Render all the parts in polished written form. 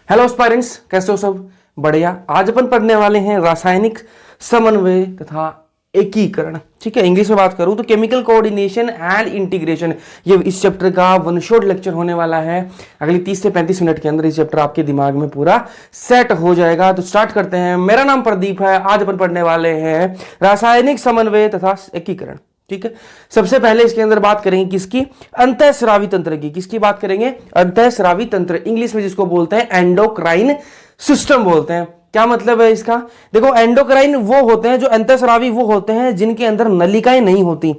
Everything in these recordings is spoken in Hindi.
हेलो एस्पायरेंट्स, कैसे हो सब? बढ़िया। आज अपन पढ़ने वाले हैं रासायनिक समन्वय तथा एकीकरण। ठीक है, इंग्लिश में बात करूं तो केमिकल कोऑर्डिनेशन एंड इंटीग्रेशन। ये इस चैप्टर का वन शॉट लेक्चर होने वाला है। अगली 30 से 35 मिनट के अंदर इस चैप्टर आपके दिमाग में पूरा सेट हो जाएगा। तो स्टार्ट करते हैं। मेरा नाम प्रदीप है। आज अपन पढ़ने वाले हैं रासायनिक समन्वय तथा एकीकरण। ठीक है, सबसे पहले इसके अंदर बात करेंगे किसकी? अंतःस्रावी तंत्र की। किसकी बात करेंगे? अंतःस्रावी तंत्र, इंग्लिश में जिसको बोलते हैं एंडोक्राइन सिस्टम बोलते हैं। क्या मतलब है इसका? देखो, एंडोक्राइन वो होते हैं जो अंतःस्रावी वो होते हैं जिनके अंदर नलिकाएं नहीं होती,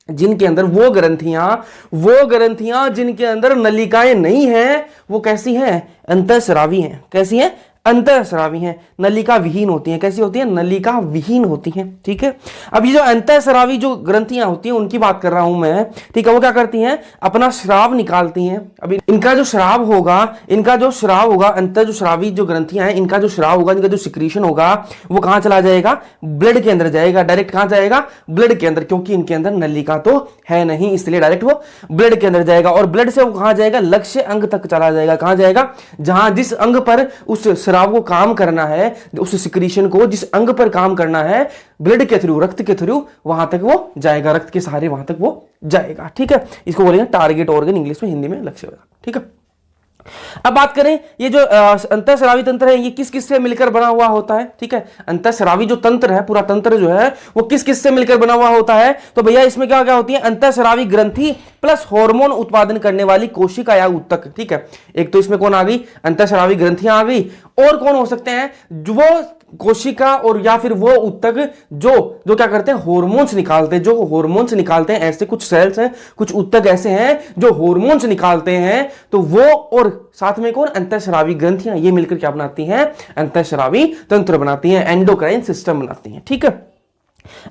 जिनके अंदर वो ग्रंथियां जिनके अंदर नलिकाएं नहीं हैं, वो कैसी हैं? अंतःस्रावी हैं। कैसी हैं? अंतःस्रावी हैं। नलिका विहीन होती हैं। कैसी होती हैं? नलिका विहीन होती हैं। ठीक है, अब ये जो अंतःस्रावी जो ग्रंथियां होती हैं उनकी बात कर रहा हूं मैं। ठीक है, वो क्या करती हैं? अपना स्राव निकालती हैं। अभी इनका जो स्राव होगा अंतः जो स्रावी जो ग्रंथियां हैं, इनका जो स्राव होगा, इनका जो सिक्रीशन होगा, वो कहां चला जाएगा? ब्लड के अंदर जाएगा। डायरेक्ट कहां जाएगा? ब्लड के अंदर, क्योंकि इनके अंदर नलिका तो है नहीं, इसलिए डायरेक्ट वो ब्लड के अंदर जाएगा। और ब्लड से वो कहां जाएगा? लक्ष्य अंग तक चला जाएगा। कहां जाएगा? जहां जिस अंग पर उस स्राव को काम करना है, उस सिक्रीशन को जिस अंग पर काम करना है, ब्लड के थ्रू, रक्त के थ्रू, वहां तक वो जाएगा। रक्त के सहारे वहां तक वो जाएगा। ठीक है, इसको बोलेंगे टारगेट ऑर्गन, इंग्लिश में, हिंदी में लक्ष्य ऑर्गन। ठीक है, अब बात करें ये जो अंतःस्रावी तंत्र है, ये किस किस से मिलकर बना हुआ होता है? ठीक है, अंतःस्रावी जो तंत्र है, पूरा तंत्र जो है वो किस किस से मिलकर बना हुआ होता है? तो भैया इसमें क्या क्या होती है? अंतःस्रावी ग्रंथि प्लस हार्मोन उत्पादन करने वाली कोशिका या ऊतक। ठीक है, एक तो इसमें कौन आ गई? अंतःस्रावी ग्रंथियां आ गई। और कौन हो सकते हैं? जो वो कोशिका और या फिर वो ऊतक जो जो क्या करते हैं? हार्मोन्स निकालते हैं। जो हार्मोन्स निकालते हैं, ऐसे कुछ सेल्स हैं, कुछ ऊतक ऐसे हैं जो हार्मोन्स निकालते हैं। तो वो और साथ में कौन? अंतःस्रावी ग्रंथियां, ये मिलकर क्या बनाती हैं? अंतःस्रावी तंत्र बनाती हैं, एंडोक्राइन सिस्टम बनाती हैं। ठीक है,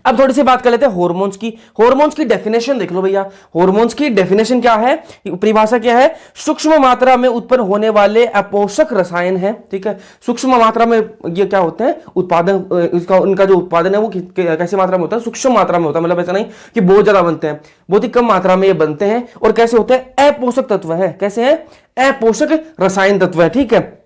अब थोड़ी सी बात कर लेते हैं हार्मोन्स की। हार्मोन्स की डेफिनेशन देख लो भैया। हार्मोन्स की डेफिनेशन क्या है? परिभाषा क्या है? सूक्ष्म मात्रा में उत्पन्न होने वाले अपोषक रसायन है। ठीक है, सूक्ष्म मात्रा में ये क्या होते हैं? उत्पादन, इसका उनका जो उत्पादन है वो कैसी मात्रा में होता है? सूक्ष्म मात्रा में होता है। मतलब ऐसा नहीं कि बहुत ज्यादा बनते हैं, बहुत ही कम मात्रा में ये बनते हैं। और कैसे होते हैं? अपोषक तत्व है। कैसे है? अपोषक रसायन तत्व है। ठीक है,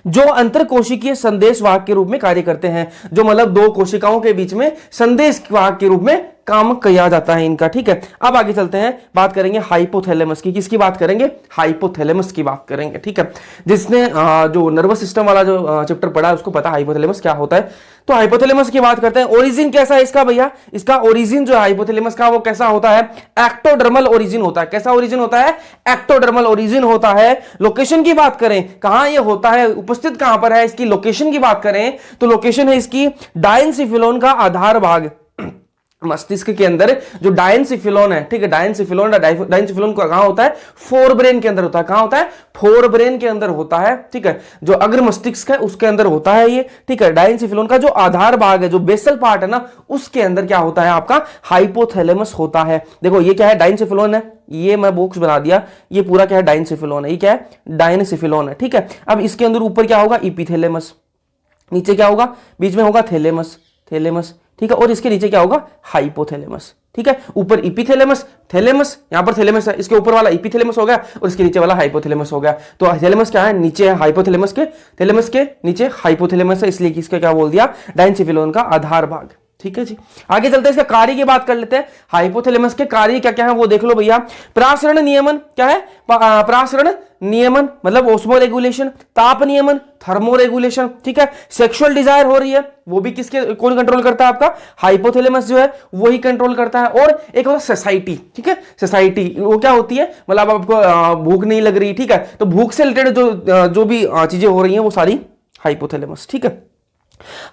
जो अंतर कोशिकीय संदेश वाहक के रूप में कार्य करते हैं, जो मतलब दो कोशिकाओं के बीच में संदेश वाहक के रूप में काम किया जाता है इनका। ठीक है, अब आगे चलते हैं, बात करेंगे हाइपोथैलेमस की। किसकी बात करेंगे? हाइपोथैलेमस की बात करेंगे। ठीक है, जिसने जो नर्वस सिस्टम वाला जो चैप्टर पढ़ा है उसको पता है हाइपोथैलेमस क्या होता है। तो हाइपोथैलेमस की बात करते हैं। ओरिजिन कैसा है इसका भैया? इसका ओरिजिन जो है हाइपोथैलेमस का, वो कैसा होता है? एक्टोडर्मल ओरिजिन होता है। कैसा ओरिजिन होता है? एक्टोडर्मल ओरिजिन होता है। लोकेशन की बात करें, कहां ये होता है, उपस्थित कहां पर है, इसकी लोकेशन की बात करें तो लोकेशन है इसकी डायनसिफिलोन का आधार भाग, मस्तिष्क के अंदर जो डायनसिफिलोन है। ठीक है, डायनसिफिलोन कहां होता है? फोर ब्रेन के अंदर होता है। कहां होता है? फोर ब्रेन के अंदर होता है। ठीक है, जो अग्र मस्तिष्क है उसके अंदर होता है ये। ठीक है, डायनसिफिलोन का जो आधार भाग है, जो बेसल पार्ट है ना, उसके अंदर क्या होता है? आपका हाइपोथैलेमस होता है। देखो ये क्या है? डायनसिफिलोन है, ये मैं बॉक्स बना दिया, ये पूरा क्या है? डायनसिफिलोन है। ये क्या है? डायनसिफिलोन है। ठीक है, अब इसके अंदर ऊपर क्या होगा? इपिथैलेमस, नीचे क्या होगा? बीच में होगा थैलेमस। ठीक है, और इसके नीचे क्या होगा? हाइपोथैलेमस। ठीक है, ऊपर इपिथैलेमस, थैलेमस, यहां पर थैलेमस है, इसके ऊपर वाला इपिथैलेमस हो गया और इसके नीचे वाला हाइपोथैलेमस हो गया। तो थैलेमस क्या है? नीचे है हाइपोथैलेमस के, थैलेमस के नीचे हाइपोथैलेमस है, इसलिए इसका क्या बोल दिया? डायनसिफिलोन का आधार भाग। ठीक है जी, आगे चलते हैं, इसका कार्य की बात कर लेते हैं। हाइपोथैलेमस के कार्य क्या क्या है वो देख लो भैया। प्रसारण नियमन क्या है? प्रसारण नियमन मतलब ऑस्मो रेगुलेशन, ताप नियमन, थर्मो रेगुलेशन। ठीक है, सेक्सुअल डिजायर हो रही है, वो भी किसके, कौन कंट्रोल करता है? आपका हाइपोथैलेमस जो है वही कंट्रोल करता है। और एक होता है सोसाइटी। ठीक है, सोसाइटी वो क्या होती है? मतलब आपको भूख नहीं लग रही, ठीक है, तो भूख से रिलेटेड जो भी चीजें हो रही हैं वो सारी हाइपोथैलेमस। ठीक है,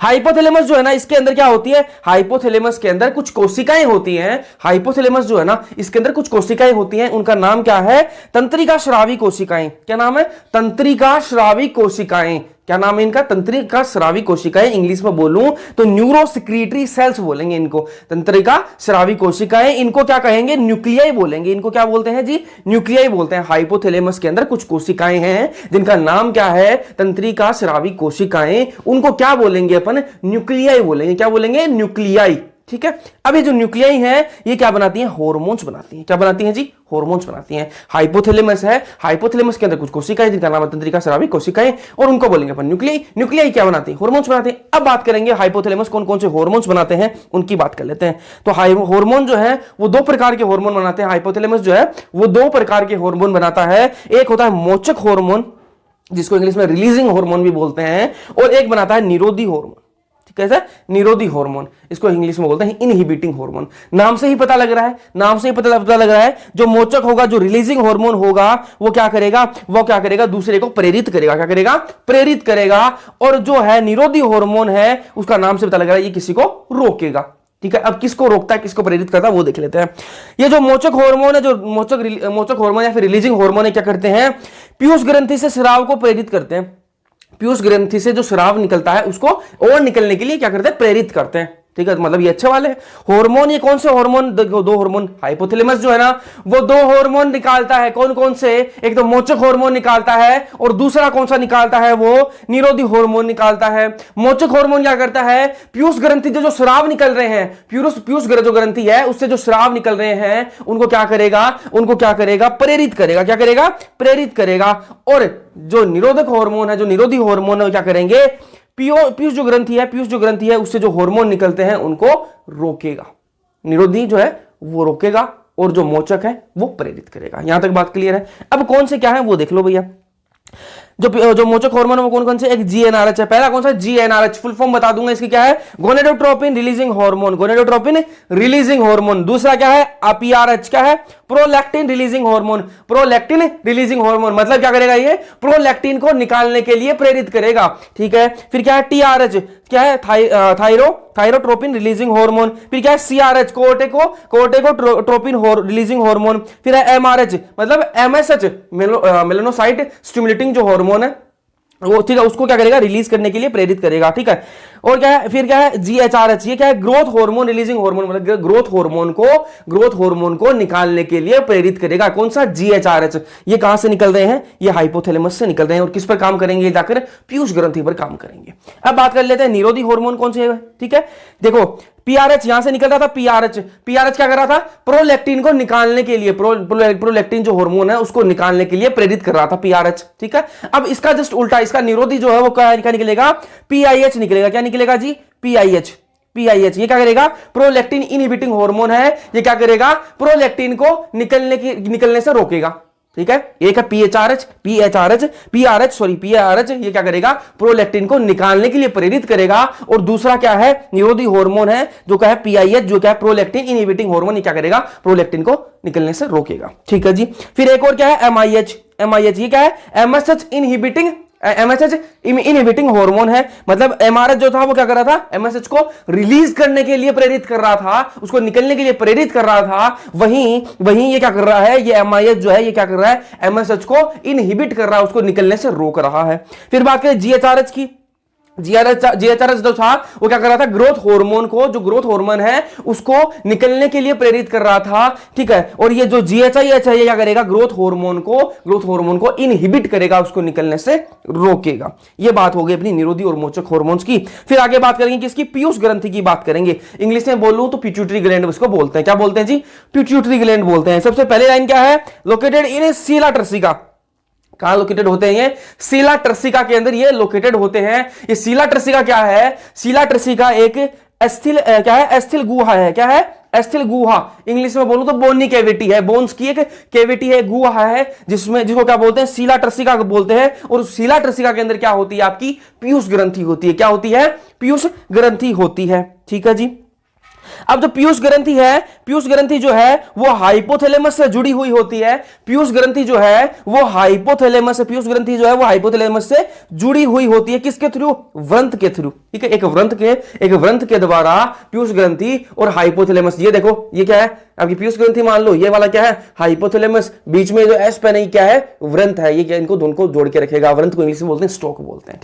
हाइपोथैलेमस जो है ना, इसके अंदर क्या होती है? हाइपोथैलेमस के अंदर कुछ कोशिकाएं होती हैं। हाइपोथैलेमस जो है ना, इसके अंदर कुछ कोशिकाएं होती हैं, उनका नाम क्या है? तंत्रिका स्रावी कोशिकाएं। क्या नाम है? तंत्रिका स्रावी कोशिकाएं। क्या नाम है इनका? तंत्रिका स्रावी कोशिकाएं। इंग्लिश में बोलूं तो न्यूरोसिक्रीटरी सेल्स बोलेंगे इनको, तंत्रिका स्रावी कोशिकाएं। इनको क्या कहेंगे? न्यूक्लियाई बोलेंगे। इनको क्या बोलते हैं जी? न्यूक्लियाई बोलते हैं। हाइपोथैलेमस के अंदर कुछ कोशिकाएं हैं जिनका नाम क्या है? तंत्रिका स्रावी कोशिकाएं। उनको क्या बोलेंगे अपन? न्यूक्लियाई बोलेंगे। क्या बोलेंगे? न्यूक्लियाई। ठीक है। अब ये जो न्यूक्लियाई हैं ये क्या बनाती हैं, हार्मोन्स बनाती हैं। क्या बनाती हैं जी, हार्मोन्स बनाती हैं। हाइपोथैलेमस है, हाइपोथैलेमस के अंदर कुछ कोशिकाएं जिनका नाम है तंत्रिका स्रावी कोशिकाएं, और उनको बोलेंगे अपन न्यूक्लियाई। न्यूक्लियाई क्या बनाती हैं, हार्मोन्स बनाते हैं। अब बात करेंगे हाइपोथैलेमस कौन कौन से हार्मोन्स बनाते हैं, उनकी बात कर लेते हैं। तो हार्मोन जो है वो दो प्रकार के हार्मोन बनाते हैं। हाइपोथैलेमस जो है वो दो प्रकार के हार्मोन बनाता है। एक होता है मोचक हार्मोन, जिसको इंग्लिश में रिलीजिंग हार्मोन भी बोलते हैं, और एक बनाता है निरोधी हार्मोन। कैसा, निरोधी हार्मोन, इसको इंग्लिश में बोलते हैं इनहिबिटिंग हार्मोन। नाम से ही पता लग रहा है, नाम से ही पता लग रहा है, जो मोचक होगा, जो रिलीजिंग हार्मोन होगा, वो क्या करेगा, दूसरे को प्रेरित करेगा। क्या करेगा, प्रेरित करेगा। और जो है निरोधी हार्मोन है, उसका नाम से पता लग रहा है ये किसी को रोकेगा। ठीक है, अब किसको रोकता है, किसको प्रेरित करता है, वो देख लेते हैं। ये जो मोचक हार्मोन है, जो मोचक हार्मोन या फिर रिलीजिंग हार्मोन है, क्या करते हैं, पीयूष ग्रंथि से स्राव को प्रेरित करते हैं। पीयूष ग्रंथि से जो स्राव निकलता है उसको और निकलने के लिए क्या करते हैं, प्रेरित करते हैं। ठीक है, मतलब ये अच्छे वाले हार्मोन। ये कौन से हार्मोन, दो हार्मोन, हाइपोथैलेमस जो है ना वो दो हार्मोन निकालता है। कौन कौन से, एक तो मोचक हार्मोन निकालता है और दूसरा कौन सा निकालता है, वो निरोधी हार्मोन निकालता है। मोचक हार्मोन क्या करता है, पीयूष ग्रंथि जो स्राव निकल रहे हैं, पीयूष जो ग्रंथि है उससे जो स्राव निकल रहे हैं उनको क्या करेगा, प्रेरित करेगा। क्या करेगा, प्रेरित करेगा। और जो निरोधक हार्मोन है, जो निरोधी हार्मोन है, वो क्या करेंगे, पीयूष जो ग्रंथि है उससे जो हार्मोन निकलते हैं उनको रोकेगा। निरोधी जो है वो रोकेगा और जो मोचक है वो प्रेरित करेगा। यहां तक बात क्लियर है। अब कौन से क्या है वो देख लो भैया। जो मोचक हार्मोन है वो कौन कौन से, एक जीएनआरएच है। पहला कौन सा, जीएनआरएच, फुल फॉर्म बता दूंगा इसकी, क्या है, gonadotropin releasing hormone, gonadotropin releasing hormone. दूसरा क्या है, अपीआरएच, क्या है, prolactin releasing hormone, prolactin releasing hormone. मतलब क्या करेगा, ये प्रोलैक्टिन को निकालने के लिए प्रेरित करेगा। ठीक है, फिर क्या है, टीआरएच, क्या है, थायरोट्रोपिन रिलीजिंग हार्मोन। फिर क्या है, सीआरएच, कोर्टेकोट्रोपिन रिलीजिंग हार्मोन। फिर है एमआरएच, मतलब एमएसएच, मेलानोसाइट स्टिमुलेटिंग जो हार्मोन है वो, ठीक है, उसको क्या करेगा, रिलीज करने के लिए प्रेरित करेगा। ठीक है, और क्या है, फिर क्या है, जीएचआरएच, ये क्या है, ग्रोथ हार्मोन रिलीजिंग हार्मोन, मतलब ग्रोथ हार्मोन को निकालने के लिए प्रेरित करेगा। कौन सा, जीएचआरएच। ये कहां से निकल रहे हैं, ये हाइपोथैलेमस से निकल रहे हैं। और किस पर काम करेंगे, जाकर पीयूष ग्रंथि पर काम करेंगे। अब बात कर लेते हैं निरोधी हार्मोन कौन से है। ठीक है, देखो पीआरएच यहां से निकल रहा था, पीआरएच क्या कर रहा था, प्रोलैक्टिन को निकालने के लिए, प्रोलैक्टिन जो हार्मोन है उसको निकालने के लिए प्रेरित कर रहा था, पीआरएच। ठीक है, अब इसका जस्ट उल्टा, इसका निरोधी जो है वो क्या निकलेगा, पीआईएच निकलेगा। क्या निकलेगा जी, पीआईएच। ये क्या करेगा, प्रोलैक्टिन इनहिबिटिंग हार्मोन है, ये क्या करेगा, प्रोलैक्टिन को निकलने से रोकेगा। ठीक है, एक है पीआरएच, ये क्या करेगा, प्रोलैक्टिन को निकालने के लिए प्रेरित करेगा। और दूसरा क्या है, निरोधी हार्मोन है जो क्या है, पीआईएच, जो क्या है, प्रोलैक्टिन इनहिबिटिंग हार्मोन, ये क्या करेगा, प्रोलैक्टिन को निकलने से रोकेगा। ठीक है जी। फिर एक और क्या है, एमआईएच, ये क्या है, एमएसएच इनहिबिटिंग हार्मोन है। मतलब एमआरएच जो था वो क्या कर रहा था, एमएसएच को रिलीज करने के लिए प्रेरित कर रहा था, उसको निकलने के लिए प्रेरित कर रहा था। वहीं ये क्या कर रहा है, ये एमआईएच जो है ये क्या कर रहा है, एमएसएच को इनहिबिट कर रहा है, उसको निकलने से रोक रहा है। फिर बात करें जीएचआरएच की। जीएचआरएच जो था वो क्या कर रहा था, ग्रोथ हार्मोन को, जो ग्रोथ हार्मोन है उसको निकलने के लिए प्रेरित कर रहा था। ठीक है, और ये जो जीएचआईएच है ये क्या करेगा, ग्रोथ हार्मोन को इनहिबिट करेगा, उसको निकलने से रोकेगा। ये बात हो गई अपनी निरोधी और मोचक हार्मोन्स की। फिर आगे बात करेंगे किसकी, पीयूष ग्रंथि की बात करेंगे। इंग्लिश में बोलूं तो पिट्यूटरी ग्लैंड उसको बोलते हैं। क्या बोलते हैं जी, पिट्यूटरी ग्लैंड बोलते हैं। सबसे पहले लाइन क्या है, लोकेटेड इन सीला टर्सिका। कहां लोकेटेड होते हैं ये, सीला टर्सिका के अंदर ये लोकेटेड होते हैं। ये सीला टर्सिका क्या है, सीला टर्सिका एक अस्थिल गुहा है। क्या है, अस्थिल गुहा। इंग्लिश में बोलूं तो बोनी कैविटी है, बोन्स की एक कैविटी है, गुहा है, जिसको क्या बोलते हैं, सीला टर्सिका बोलते हैं। और सीला टर्सिका के अंदर क्या होती है, आपकी पीयूष ग्रंथि होती है। क्या होती है, पीयूष ग्रंथि होती है। ठीक है जी। अब जो पीयूष ग्रंथि है, पीयूष ग्रंथि जो है वो हाइपोथैलेमस से जुड़ी हुई होती है। पीयूष ग्रंथि जो है वो हाइपोथैलेमस से जुड़ी हुई होती है। किसके थ्रू, व्रंत के थ्रू। ठीक है, एक व्रंत के द्वारा पीयूष ग्रंथि और हाइपोथैलेमस, ये देखो ये क्या है आपकी पीयूष ग्रंथि, मान लो ये वाला क्या है, हाइपोथैलेमस, बीच में जो एस पे नहीं क्या है, व्रंत है। ये क्या, इनको दोनों को जोड़ के रखेगा। व्रंत को इंग्लिश में बोलते हैं स्टॉक बोलते हैं।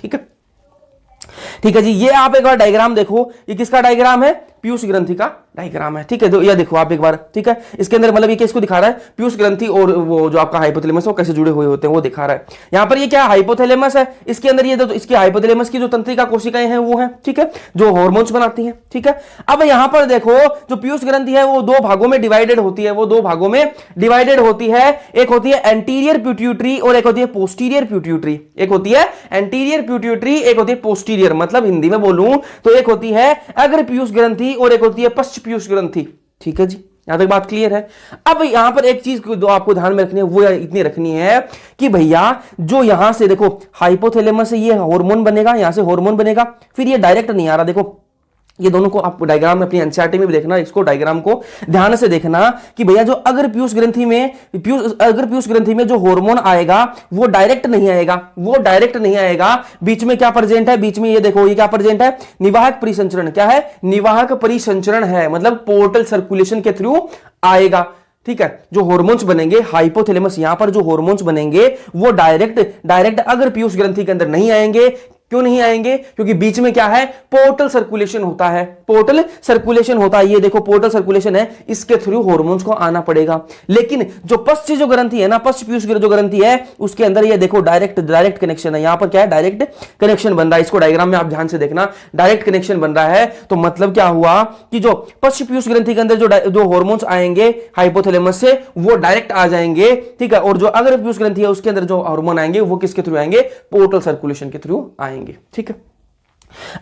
ठीक है जी। ये आप एक बार डायग्राम देखो, ये किसका डायग्राम है, पीयूष ग्रंथि का डायग्राम है, ठीक है। तो ये देखो आप एक बार, ठीक है, इसके अंदर मतलब ये किसको दिखा रहा है, पीयूष ग्रंथि और वो जो आपका हाइपोथैलेमस वो कैसे जुड़े हुए होते हैं वो दिखा रहा है। यहाँ पर ये क्या हाइपोथैलेमस है, इसके अंदर ये इसकी हाइपोथैलेमस की जो तंत्रिका कोशिकाएं हैं वो है, ठीक है, जो हार्मोन्स बनाती हैं, ठीक है। अब यहाँ पर देखो जो पीयूष ग्रंथि है वो दो भागों में डिवाइडेड होती है, वो दो भागों में डिवाइडेड होती है। एक होती है एंटीरियर पिट्यूटरी और एक होती है पोस्टीरियर पिट्यूटरी। एक होती है एंटीरियर पिट्यूटरी, एक होती है पोस्टीरियर, मतलब हिंदी में बोलूं तो एक होती है अग्र पीयूष ग्रंथि और एक होती है पश्च पीयूष ग्रंथि, ठीक है जी। यहां तक बात क्लियर है। अब यहां पर एक चीज जो आपको ध्यान में रखनी है वो इतनी रखनी है कि भैया जो यहां से देखो हाइपोथैलेमस से ये हार्मोन बनेगा, यहां से हार्मोन बनेगा, फिर ये डायरेक्ट नहीं आ रहा। देखो ये दोनों को आप डायग्राम में अपनी एनसीईआरटी में भी देखना, इसको डायग्राम को ध्यान से देखना कि भैया जो अग्र पीयूष ग्रंथि में जो हार्मोन आएगा वो डायरेक्ट नहीं आएगा, वो डायरेक्ट नहीं आएगा। बीच में क्या प्रेजेंट है, बीच में ये देखो ये क्या प्रेजेंट है, निवाहक परिसंचरण। क्या है, निवाहक परिसंचरण है, मतलब पोर्टल सर्कुलेशन के थ्रू आएगा, ठीक है। जो हार्मोन्स बनेंगे हाइपोथैलेमस, यहां पर जो हार्मोन्स बनेंगे वो डायरेक्ट अग्र पीयूष ग्रंथि के अंदर नहीं आएंगे। क्यों नहीं आएंगे, क्योंकि बीच में क्या है, पोर्टल सर्कुलेशन होता है, पोर्टल सर्कुलेशन होता है। ये देखो पोर्टल सर्कुलेशन है, इसके थ्रू हार्मोन्स को आना पड़ेगा। लेकिन जो पश्च जो ग्रंथि है ना, पश्च पीयूष जो ग्रंथि है उसके अंदर ये देखो डायरेक्ट कनेक्शन है। यहां पर क्या है, डायरेक्ट कनेक्शन बन रहा है। इसको डायग्राम में आप ध्यान से देखना, डायरेक्ट कनेक्शन बन रहा है। तो मतलब क्या हुआ कि जो पश्च पीयूष ग्रंथि के अंदर जो हार्मोन्स आएंगे हाइपोथैलेमस से वो डायरेक्ट आ जाएंगे, ठीक है। और जो अग्र पीयूष ग्रंथि है उसके अंदर जो हार्मोन आएंगे वो किसके थ्रू आएंगे, पोर्टल सर्कुलेशन के थ्रू आएंगे, ठीक है।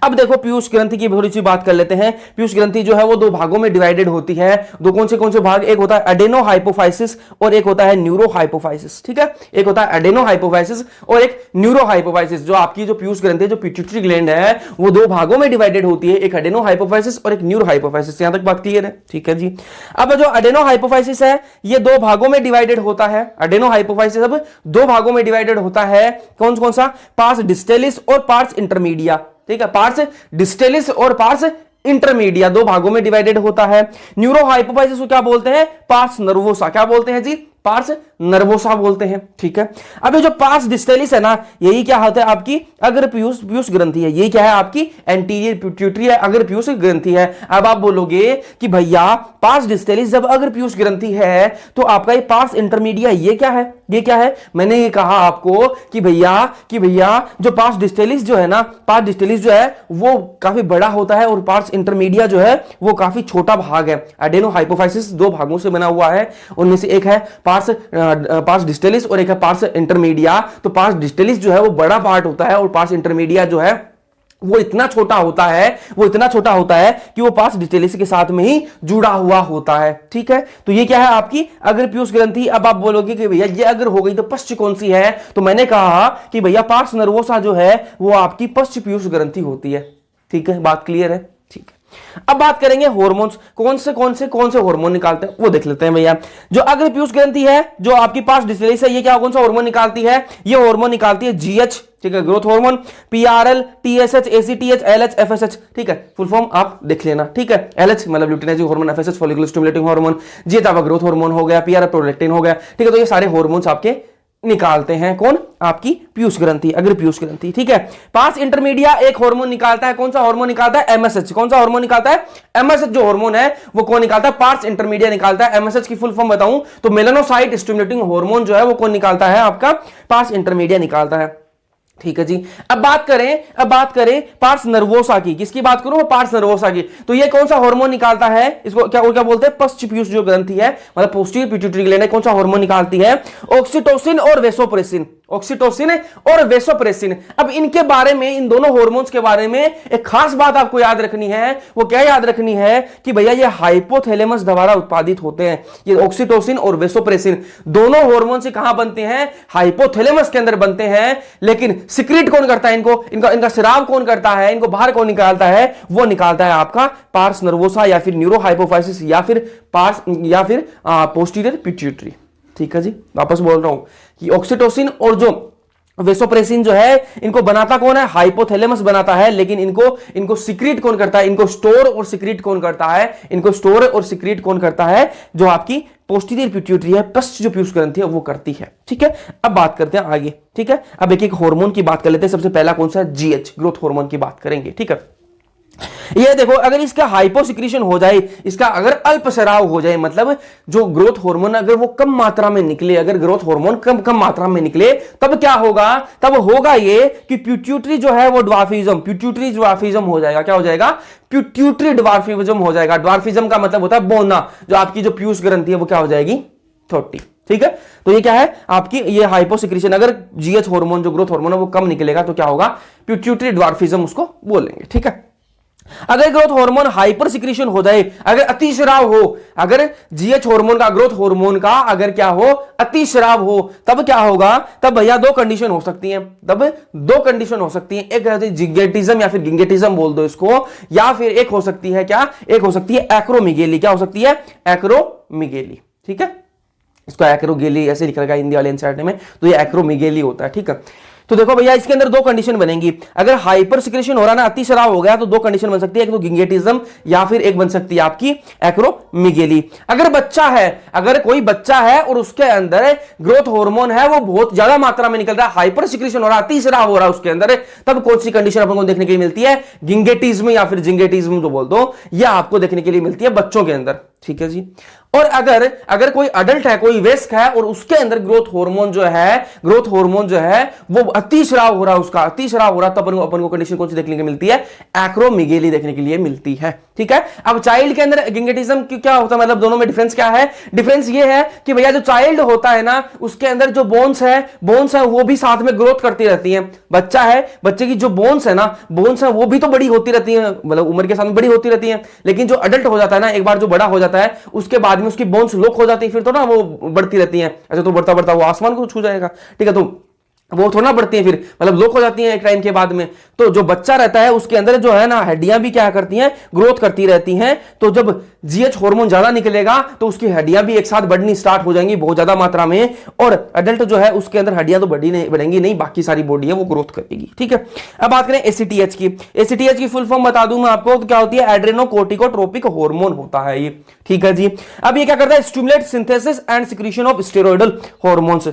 अब देखो पीयूष ग्रंथि की थोड़ी सी बात कर लेते हैं। पीयूष ग्रंथि जो है वो दो भागों में डिवाइडेड होती है। दो कौन से भाग, एक होता है एडेनो हाइपोफाइसिस और एक होता है न्यूरो हाइपोफाइसिस, ठीक है। एक होता है एडेनो हाइपोफाइसिस और एक न्यूरो हाइपोफाइसिस। जो आपकी जो पीयूष ग्रंथि है, जो पिट्यूटरी ग्लैंड है, वो दो भागों में डिवाइडेड होती है, एक एडेनो हाइपोफाइसिस और एक न्यूरो हाइपोफाइसिस। यहां तक बात क्लियर है, ठीक है जी। अब जो एडेनो हाइपोफाइसिस है ये दो भागों में डिवाइडेड होता है। एडेनो हाइपोफाइसिस अब दो भागों में डिवाइडेड होता है। कौन सा, पार्स डिस्टेलिस और पार्स इंटरमीडिया, ठीक है। पार्स डिस्टेलिस और पार्स इंटरमीडिया दो भागों में डिवाइडेड होता है। न्यूरो हाइपोफाइसिस को क्या बोलते हैं, पार्स नर्वोसा। क्या बोलते हैं जी, पार्स नर्वोसा बोलते हैं, ठीक है। अब ये जो पार्स डिस्टेलिस है ना, यही क्या होता है आपकी अग्र पीयूष ग्रंथि है। ये क्या है आपकी एंटीरियर पिट्यूटरी है, अग्र पीयूष ग्रंथि है। अब आप बोलोगे कि भैया पार्स डिस्टेलिस जब अग्र पीयूष ग्रंथि है तो आपका ये पार्स इंटरमीडिया ये क्या है, ये क्या है। मैंने ये कहा आपको कि भैया जो पार्स डिस्टेलिस जो है ना, पार्स डिस्टेलिस जो है वो काफी बड़ा होता है और पार्स इंटरमीडिया जो है वो काफी छोटा भाग है। एडेनो हाइपोफाइसिस दो भागों से बना हुआ है, उनमें से एक है पार्स डिस्टेलिस और एक है पार्स इंटरमीडिया। तो पार्स डिस्टेलिस जो है वो बड़ा पार्ट होता है और पार्स इंटरमीडिया जो है वो इतना छोटा होता है कि वो पार्स डिस्टेलिस के साथ में ही जुड़ा हुआ होता है, ठीक है। तो ये क्या है आपकी अग्र पीयूष ग्रंथि। अब आप बोलोगे कि भैया ये अगर हो गई तो पश्च कौन सी है, तो मैंने कहा कि भैया पार्स नर्वोसा जो है वो आपकी पश्च पीयूष ग्रंथि होती है, ठीक है। बात क्लियर है, ठीक है। अब बात करेंगे हार्मोन्स, कौन से हार्मोन निकालते हैं वो देख लेते हैं भैया। जो अग्र पीयूष ग्रंथि है जो आपकी पार्स डिस्टेलिस है, ये क्या कौन सा हार्मोन निकालती है, ये हार्मोन निकालती है जीएच, ठीक है, growth hormone, PRL, TSH, ACTH, LH, FSH, ठीक है। फुल फॉर्म आप देख लेना, ठीक है। एलएच मतलब luteinizing hormone, FSH follicular stimulating hormone, GH आपका ग्रोथ हार्मोन हो गया, पीआरएल प्रोलैक्टिन हो गया, ठीक है। तो ये सारे हार्मोन्स आपके निकालते हैं कौन, आपकी पीयूष ग्रंथि, अग्र पीयूष ग्रंथि, ठीक है। पार्स इंटरमीडिया एक हार्मोन निकालता है, कौन सा हार्मोन निकालता है, एमएसएच। कौन सा हार्मोन निकालता है, एमएसएच जो हार्मोन है वो कौन निकालता है, पार्स इंटरमीडिया निकालता है। एमएसएच की फुल फॉर्म बताऊं तो मेलानोसाइट स्टिमुलेटिंग हार्मोन जो है वो कौन निकालता है, आपका पार्स इंटरमीडिया निकालता है, ठीक है जी। अब बात करें पार्स नर्वोसा की, किसकी बात करूं, पार्स नर्वोसा की। तो ये कौन सा हार्मोन निकालता है, इसको क्या बोलते हैं, पश्च पीयूष जो ग्रंथि है मतलब पोस्टीरियर पिट्यूटरी ग्लैंड है, कौन सा हार्मोन निकालती है, ऑक्सीटोसिन और वेसोप्रेसिन। ऑक्सीटोसिन और वेसोप्रेसिन। अब इनके बारे में, इन दोनों हार्मोन्स के बारे में एक खास बात आपको याद रखनी है। वो क्या याद रखनी है कि भैया ये हाइपोथैलेमस द्वारा उत्पादित होते हैं। ये ऑक्सीटोसिन और वेसोप्रेसिन दोनों हार्मोन से कहां बनते हैं, हाइपोथैलेमस के अंदर बनते हैं। लेकिन सिक्रीट कौन करता है इनको, इनका स्राव कौन करता है, इनको बाहर कौन निकालता है, वो निकालता है आपका पार्स नर्वोसा या फिर न्यूरो हाइपोफाइसिस या फिर पोस्टीरियर पिट्यूटरी, ठीक है जी। वापस बोल रहा हूं कि ऑक्सीटोसिन और जो वेसोप्रेसिन जो है इनको बनाता कौन है, हाइपोथैलेमस बनाता है। लेकिन इनको सिक्रीट कौन करता है, इनको स्टोर और सिक्रीट कौन करता है, इनको स्टोर और सिक्रीट कौन करता है, जो आपकी पोस्टीरियर पिट्यूटरी है, पश्च जो पीयूष ग्रंथि है वो करती है, ठीक है। अब बात करते हैं आगे, ठीक है। अब एक हार्मोन की बात कर लेते हैं। सबसे पहला कौन सा, जीएच, ग्रोथ हार्मोन की बात करेंगे, ठीक है। ये देखो, अगर इसका हाइपोसिक्रीशन हो जाए, इसका अगर अल्प स्राव हो जाए, मतलब जो ग्रोथ हार्मोन अगर वो कम मात्रा में निकले, अगर ग्रोथ हार्मोन कम मात्रा में निकले, तब क्या होगा? तब होगा ये कि पिट्यूटरी जो है वो ड्वार्फिज्म, पिट्यूटरी ड्वार्फिज्म हो जाएगा। क्या हो जाएगा? पिट्यूटरी ड्वार्फिज्म हो जाएगा। ड्वार्फिज्म का मतलब होता है बोना, जो आपकी जो पीयूष ग्रंथि है वो क्या हो जाएगी? छोटी। ठीक है, तो ये क्या है आपकी? ये हाइपोसिक्रीशन, अगर जीएच हार्मोन जो ग्रोथ हार्मोन है वो कम निकलेगा तो क्या होगा? पिट्यूटरी ड्वार्फिज्म उसको बोलेंगे। ठीक है, अगर ग्रोथ हार्मोन हाइपर सिक्रीशन हो जाए, अगर अतिस्राव हो, अगर जीएच हार्मोन का, ग्रोथ हार्मोन का अगर क्या हो? अतिस्राव हो, तब क्या होगा? तब भैया दो कंडीशन हो सकती हैं। तब दो कंडीशन हो सकती है, एक है जिगेटिज्म या फिर गिंगेटिज्म बोल दो इसको, या फिर एक हो सकती है क्या? एक हो सकती है एक्रोमिगेली। क्या हो सकती है? एक्रोमिगेली। ठीक है, इसको एक्रोगेली ऐसे लिखा गया हिंदी वाले एनसीईआरटी में, तो ये एक्रोमिगेली होता है। ठीक है, तो देखो भैया इसके अंदर दो कंडीशन बनेंगी। अगर हाइपर सिक्रेशन हो रहा ना, अतिस्राव हो गया, तो दो कंडीशन बन सकती है, एक तो गिंगेटिज्म या फिर एक बन सकती है आपकी एक्रोमिगेली। अगर बच्चा है, अगर कोई बच्चा है और उसके अंदर ग्रोथ हार्मोन है वो बहुत ज्यादा मात्रा में निकल रहा है, हाइपर सिक्रेशन हो रहा है, अतिस्राव हो रहा है उसके अंदर, तब कौन सी कंडीशन अपन को देखने के लिए मिलती है? गिंगेटिज्म या फिर जिंगेटिज्म जो बोल दो, यह आपको देखने के लिए मिलती है बच्चों के अंदर। ठीक है जी। और अगर कोई अडल्ट है, कोई वयस्क है और उसके अंदर ग्रोथ हार्मोन जो है वो अतिस्राव हो रहा है, उसका अतिस्राव हो रहा है, तब अपन को कंडीशन कौन सी देखने को मिलती है? एक्रोमिगेली देखने के लिए मिलती है। ठीक है, अब चाइल्ड के अंदर गिंगेटिज्म क्या होता है, मतलब दोनों में डिफरेंस क्या है? डिफरेंस ये है कि भैया जो चाइल्ड होता है ना, उसके अंदर जो बोन्स है वो भी साथ में ग्रोथ करती रहती है। बच्चा है, बच्चे की जो बोन्स है वो भी तो बड़ी होती रहती है, मतलब उम्र के साथ में बड़ी होती रहती है। लेकिन जो अडल्ट हो जाता है ना, एक बार जो बड़ा हो जाता है, उसके बाद में उसकी बोन्स लॉक हो जाती है, फिर तो ना वो बढ़ती रहती हैं। अच्छा, तो बढ़ता बढ़ता वो आसमान को छू जाएगा। ठीक है, तो वो थोड़ा बढ़ती है, फिर मतलब लॉक हो जाती है एक टाइम के बाद में। तो जो बच्चा रहता है उसके अंदर जो है ना, हड्डियां भी क्या करती हैं? ग्रोथ करती रहती हैं। तो जब जीएच हार्मोन ज्यादा निकलेगा तो उसकी हड्डियां भी एक साथ बढ़नी स्टार्ट हो जाएंगी बहुत ज्यादा मात्रा में। और अडल्ट जो है उसके अंदर हड्डियां तो बढ़ेंगी नहीं, बाकी सारी बॉडी है वो ग्रोथ करेगी। ठीक है, अब बात करें एसीटीएच की। एसीटीएच की फुल फॉर्म बता दूं मैं आपको, तो क्या होती है? एड्रेनोकोर्टिकोट्रोपिक हार्मोन होता है ये। ठीक है जी। अब ये क्या करता है? Stimulate synthesis and secretion of steroidal hormones.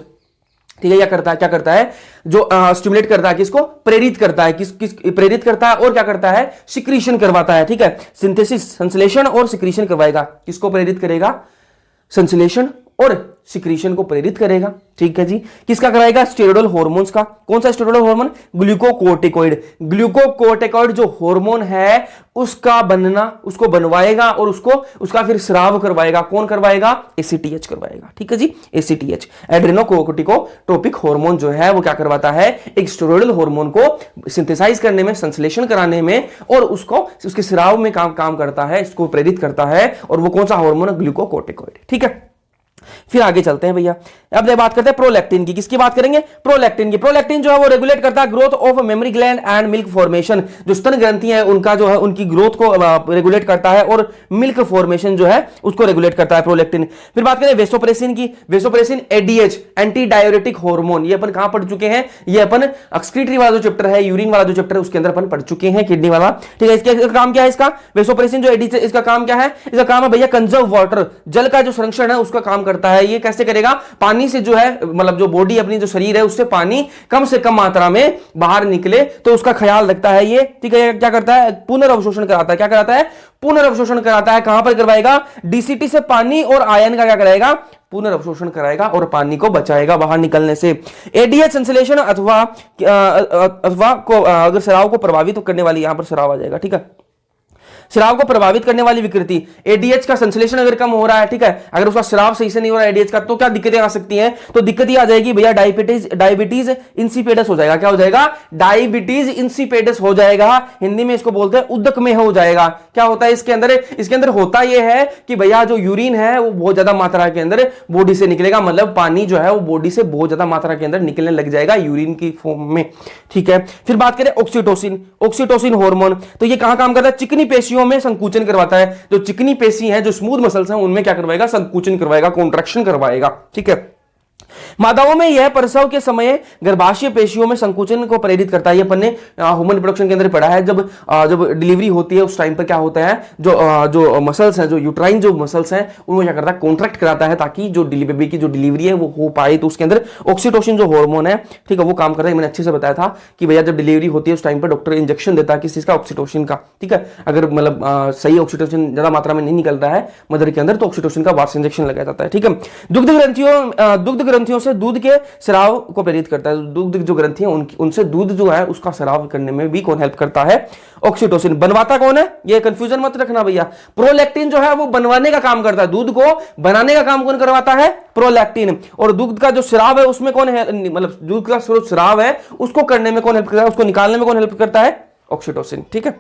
ठीक है, क्या करता है? जो स्टिमुलेट करता है, किसको? प्रेरित करता है। किस प्रेरित करता है और क्या करता है? सिक्रीशन करवाता है। ठीक है, सिंथेसिस, संश्लेषण और सिक्रीशन करवाएगा। किसको प्रेरित करेगा? संश्लेषण और सिक्रीशन को प्रेरित करेगा। ठीक है जी। किसका कराएगा? स्टेरॉइडल हार्मोन्स का। कौन सा स्टेरॉइडल हार्मोन? ग्लूकोकोर्टिकोइड। ग्लूकोकोर्टिकोइड जो हार्मोन है उसका बनना, उसको बनवाएगा और उसका फिर स्राव करवाएगा। कौन करवाएगा? एसीटीएच करवाएगा। ठीक है जी, एसीटीएच, एड्रेनोकोर्टिकोट्रोपिक हार्मोन जो है वो क्या करवाता है? एक स्टेरॉइडल हार्मोन को सिंथेसाइज करने में, संश्लेषण कराने में और उसके स्राव में काम करता है, इसको प्रेरित करता है। और वो कौन सा हार्मोन है? ग्लूकोकोर्टिकोइड। ठीक है, फिर आगे चलते हैं भैया। अब बात करते हैं प्रोलैक्टिन की। किसकी बात करेंगे? प्रोलैक्टिन की। प्रोलैक्टिन जो है वो रेगुलेट करता है growth of memory gland and milk formation. जो स्तन ग्रंथि है उनका जो है, उनकी ग्रोथ को रेगुलेट करता है और मिल्क फॉर्मेशन जो है उसको रेगुलेट करता है प्रोलैक्टिन। फिर बात करें वेसोप्रेसिन की। Vasopressin ADH, anti diuretic hormone, ये अपन कहां पढ़ चुके हैं? ये अपन एक्सक्रीटरी वाला जो चैप्टर है, यूरिन वाला जो चैप्टर है उसके अंदर अपन पढ़ चुके हैं, किडनी वाला। ठीक है, इसका काम क्या है? इसका वेसोप्रेसिन जो एडीएच, इसका काम क्या है? इसका काम है भैया कंजर्व वाटर, जल का जो संरक्षण है उसका काम करता है। ये कैसे करेगा? पानी से जो है, मतलब जो बॉडी अपनी जो शरीर है उससे पानी कम से कम मात्रा में बाहर निकले तो उसका ख्याल रखता है ये। ठीक है, क्या करता है? पुनर्अवशोषण कराता है। क्या कराता है? पुनर्अवशोषण कराता है। कहां पर करवाएगा? डीसीटी से पानी और आयन का क्या कराएगा? पुनर्अवशोषण कराएगा और पानी को बचाएगा बाहर निकलने से। एडीएच संश्लेषण अथवा को अगर स्राव को प्रभावित करने वाली, यहां पर स्राव आ जाएगा। ठीक है, स्राव को प्रभावित करने वाली विकृति। एडीएच का संश्लेषण अगर कम हो रहा है, ठीक है, अगर उसका स्राव सही से नहीं हो रहा है एडीएच का, तो क्या दिक्कतें आ सकती हैं? तो दिक्कत ये आ जाएगी भैया, डायबिटीज इंसिपेडस हो जाएगा। क्या हो जाएगा? डायबिटीज इंसिपेडस हो जाएगा। हिंदी में इसको बोलते हैं उदक में हो जाएगा। क्या होता है इसके अंदर होता यह है कि भैया जो यूरिन है वो बहुत ज्यादा मात्रा के अंदर बॉडी से निकलेगा, मतलब पानी जो है वो बॉडी से बहुत ज्यादा मात्रा के अंदर निकलने लग जाएगा यूरिन की फॉर्म में। ठीक है, फिर बात करें ऑक्सीटोसिन। ऑक्सीटोसिन हार्मोन, तो ये कहां काम करता है? चिकनी पेशियों में संकुचन करवाता है। जो चिकनी पेशी है, जो स्मूथ मसल्स हैं, उनमें क्या करवाएगा? संकुचन करवाएगा, कॉन्ट्रैक्शन करवाएगा। ठीक है, मादाओं में यह प्रसव के समय गर्भाशय पेशियों में संकुचन को प्रेरित करता है। ये अपन ने ह्यूमन रिप्रोडक्शन के अंदर पढ़ा है। जब जब डिलीवरी होती है उस टाइम पर क्या होता है, जो मसल्स हैं, जो यूट्राइन जो मसल्स हैं, उनको क्या करता है, कॉन्ट्रैक्ट कराता है ताकि जो बेबी की जो डिलीवरी है वो हो पाए। तो उसके अंदर ऑक्सीटोसिन जो हार्मोन है, ठीक है, वो काम करता है। मैंने अच्छे से बताया था कि भैया जब डिलीवरी होती है उस टाइम पर डॉक्टर इंजेक्शन देता है किस चीज का, ऑक्सीटोसिन का, ठीक है। अगर मतलब सही ऑक्सीटोसिन ज्यादा मात्रा में नहीं निकल रहा है मदर के अंदर तो ऑक्सीटोसिन का वार्स इंजेक्शन लगाया जाता है, ठीक है। दुग्ध ग्रंथियों से दूध के स्राव को प्रेरित करता है। दुग्ध जो ग्रंथि है उनसे दूध जो है उसका स्राव करने में भी कौन हेल्प करता है, ऑक्सीटोसिन। बनवाता कौन है, ये कंफ्यूजन मत रखना भैया। प्रोलैक्टिन जो है वो बनवाने का काम करता है, दूध को बनाने का काम कौन करवाता है, प्रोलैक्टिन। और दूध का जो स्राव है उसमें कौन है, मतलब दूध का स्राव है उसको करने में कौन हेल्प करता है, उसको निकालने में कौन हेल्प करता है, ऑक्सीटोसिन, ठीक है।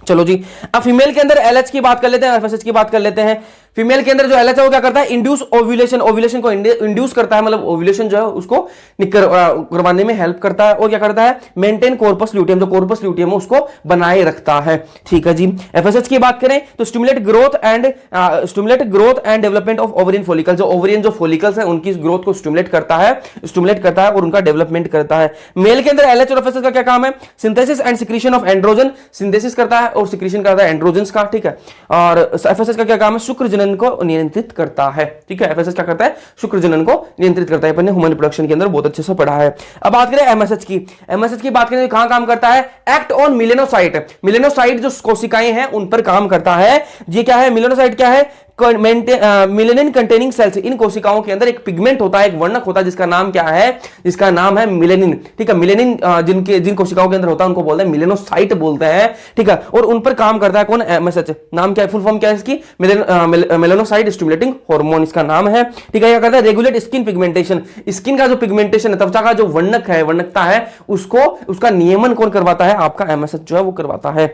चलो जी, अब फीमेल के अंदर एलएच की बात कर लेते हैं, एफएसएच की बात कर लेते हैं। फीमेल के अंदर जो एलएच है वो क्या करता है, इंड्यूस ओव्यूलेशन, ओव्यूलेशन को इंड्यूस करता है, मतलब ओव्यूलेशन जो है उसको करवाने में हेल्प करता है। और क्या करता है, मेंटेन कॉर्पस ल्यूटियम, जो कॉर्पस ल्यूटियम है उसको बनाए रखता है, ठीक है जी। एफएसएच की बात करें तो stimulate growth and development of ovarian follicle, जो ओवरियन जो फॉलिकल्स हैं उनकी ग्रोथ को स्टिमुलेट करता है और उनका डेवलपमेंट करता है। मेल के अंदर एलएच और एफएसएच का क्या काम है, synthesis and secretion of androgen, synthesis करता है और सिक्रीशन करता है एंड्रोजन्स का, ठीक है। और एफएसएच का क्या काम है, शुक्र जनन को नियंत्रित करता है, ठीक है। एफएसएच क्या करता है, शुक्र जनन को नियंत्रित करता है। अपन ने ह्यूमन रिप्रोडक्शन के अंदर बहुत अच्छे से पढ़ा है। अब बात करें एमएसएच की। एमएसएच की बात करें तो कहां काम करता है, एक्ट ऑन मिलेनोसाइट, मिलेनोसाइट जो कोशिकाएं हैं उन पर काम करता है। ये क्या है, मिलेनोसाइट क्या है, मिलेनिन कंटेनिंग सेल्स। इन कोशिकाओं के अंदर एक पिगमेंट होता है, एक वर्णक होता है जिसका नाम क्या है, जिसका नाम है मिलेनिन, ठीक है। मिलेनिन जिन कोशिकाओं के अंदर होता है उनको बोलते हैं मिलेनोसाइट बोलते हैं, ठीक है। और उन पर काम करता है कौन, एमएसएच। नाम क्या है, फुल फॉर्म क्या है इसकी, मेलेनोसाइट स्टिमुलेटिंग हार्मोन इसका नाम है, ठीक है। क्या करता है, रेगुलेट स्किन पिगमेंटेशन, स्किन का जो पिगमेंटेशन है, त्वचा का जो वर्णक है, वर्णकता है, उसका नियमन कौन करवाता है, आपका एमएसएच जो है वो करवाता है।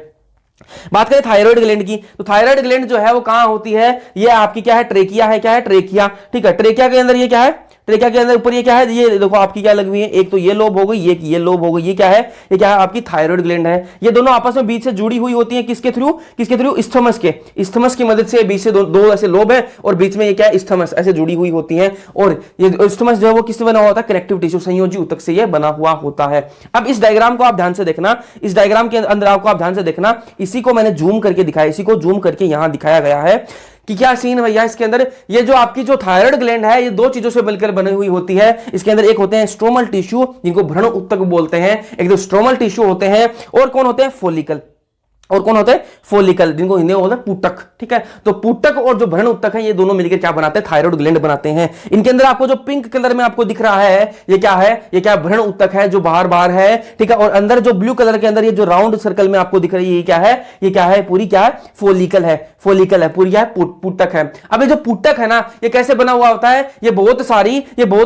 बात करें थायराइड ग्लैंड की, तो थायराइड ग्लैंड जो है वो कहां होती है, ये आपकी क्या है, ट्रेकिया है, क्या है, ट्रेकिया, ठीक है। ट्रेकिया के अंदर ये क्या है, ट्रेकिया के अंदर ऊपर ये क्या है, ये देखो आपकी क्या लगी हुई है, एक तो ये लोब हो गई, एक ये लोब हो गई, ये क्या है, ये क्या है, आपकी थायराइड ग्लैंड है। ये दोनों आपस में बीच से जुड़ी हुई होती है, किसके थ्रू, इस्थमस की मदद से बीच से दो ऐसे लोब है और बीच में ये क्या है, इस्थमस ऐसे जुड़ी हुई होती है। और ये इस्थमस जो है वो किससे बना होता है, कनेक्टिव टिश्यू, संयोजी ऊतक से ये बना हुआ होता है। अब इस डायग्राम को आप ध्यान से देखना, इस डायग्राम के अंदर आपको आप ध्यान से देखना, इसी को मैंने जूम करके दिखाया, इसी को जूम करके यहां दिखाया गया है कि क्या सीन भैया। इसके अंदर ये जो आपकी जो थायराइड ग्लैंड है ये दो चीजों से मिलकर बनी हुई होती है। इसके अंदर एक होते हैं स्ट्रोमल टिश्यू जिनको भ्रूण ऊतक बोलते हैं, एक तो स्ट्रोमल टिश्यू होते हैं, और कौन होते हैं, फॉलिकल, और कौन होते हैं, फॉलिकल, जिनको हिंदी में बोलते हैं पुटक, ठीक है। तो पुटक और जो भ्रूण ऊतक है ये दोनों मिलकर क्या बनाते हैं, थायराइड ग्लैंड बनाते हैं। इनके अंदर आपको जो पिंक कलर में आपको दिख रहा है ये क्या है, ये क्या भ्रूण ऊतक है जो बाहर है, ठीक है। और अंदर जो ब्लू कलर के अंदर ये जो राउंड सर्कल में आपको दिख रही है ये क्या है, ये क्या है, पूरी क्या है, फॉलिकल है, पूरी क्या है, पुटक है। अब ये जो पुटक है ना ये कैसे बना हुआ होता है, ये बहुत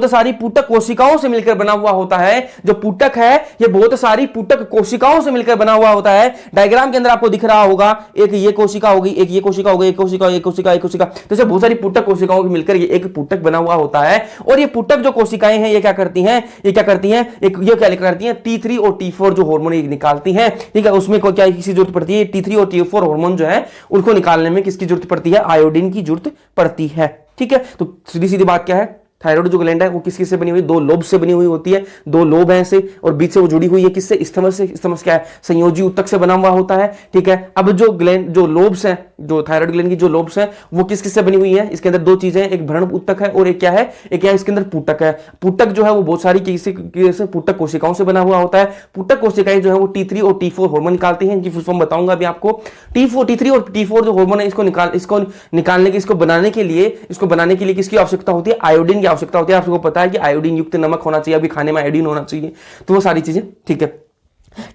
सारी पुटक कोशिकाओं से मिलकर बना हुआ होता है। जो पुटक है ये बहुत सारी पुटक कोशिकाओं से मिलकर बना हुआ होता है। डायग्राम के अंदर आपको दिख रहा होगा, एक ये कोशिका होगी, एक ये कोशिका होगी, एक कोशिका, तो ऐसे बहुत सारी पुटक कोशिकाओं की मिलकर ये एक पुटक बना हुआ होता है। और ये पुटक जो कोशिकाएं हैं ये क्या करती हैं, ये क्या करती हैं, T3 और T4 जो हार्मोन निकालती हैं, ठीक है। उसमें क्या किसी जरूरत पड़ती है, T3 और T4 हार्मोन जो है उनको निकालने में किसकी जरूरत पड़ती है, आयोडीन की जरूरत पड़ती है, ठीक है। तो सीधी बात क्या है, थायराइड जो ग्लैंड है वो किस से बनी हुई, दो लोब से बनी हुई होती है, दो लोब है ऐसे, और बीच से वो जुड़ी हुई है किससे, इस्थमस से। इस्थमस क्या है, संयोजी ऊतक से बना हुआ होता है, ठीक है। अब जो ग्लैंड जो लोब्स हैं, जो थायराइड ग्लैंड की जो लोब्स हैं वो किस से बनी हुई है, इसके अंदर दो चीजें हैं, एक भ्रूण ऊतक है और एक क्या है, इसके अंदर पुटक है। पुटक जो है वो बहुत सारी किसी पुटक कोशिकाओं से बना हुआ होता है। पुटक कोशिकाएं जो है वो T3 और T4 हार्मोन निकालती हैं, इनकी फुल फॉर्म बताऊंगा अभी आपको। T3 और T4 जो हार्मोन है इसको निकालने के, इसको बनाने के लिए किसकी आवश्यकता होती है, आयोडीन की आवश्यकता होती है। आपको पता है कि आयोडीन युक्त नमक होना चाहिए, अभी खाने में आयोडीन होना चाहिए, तो वो सारी चीजें, ठीक है।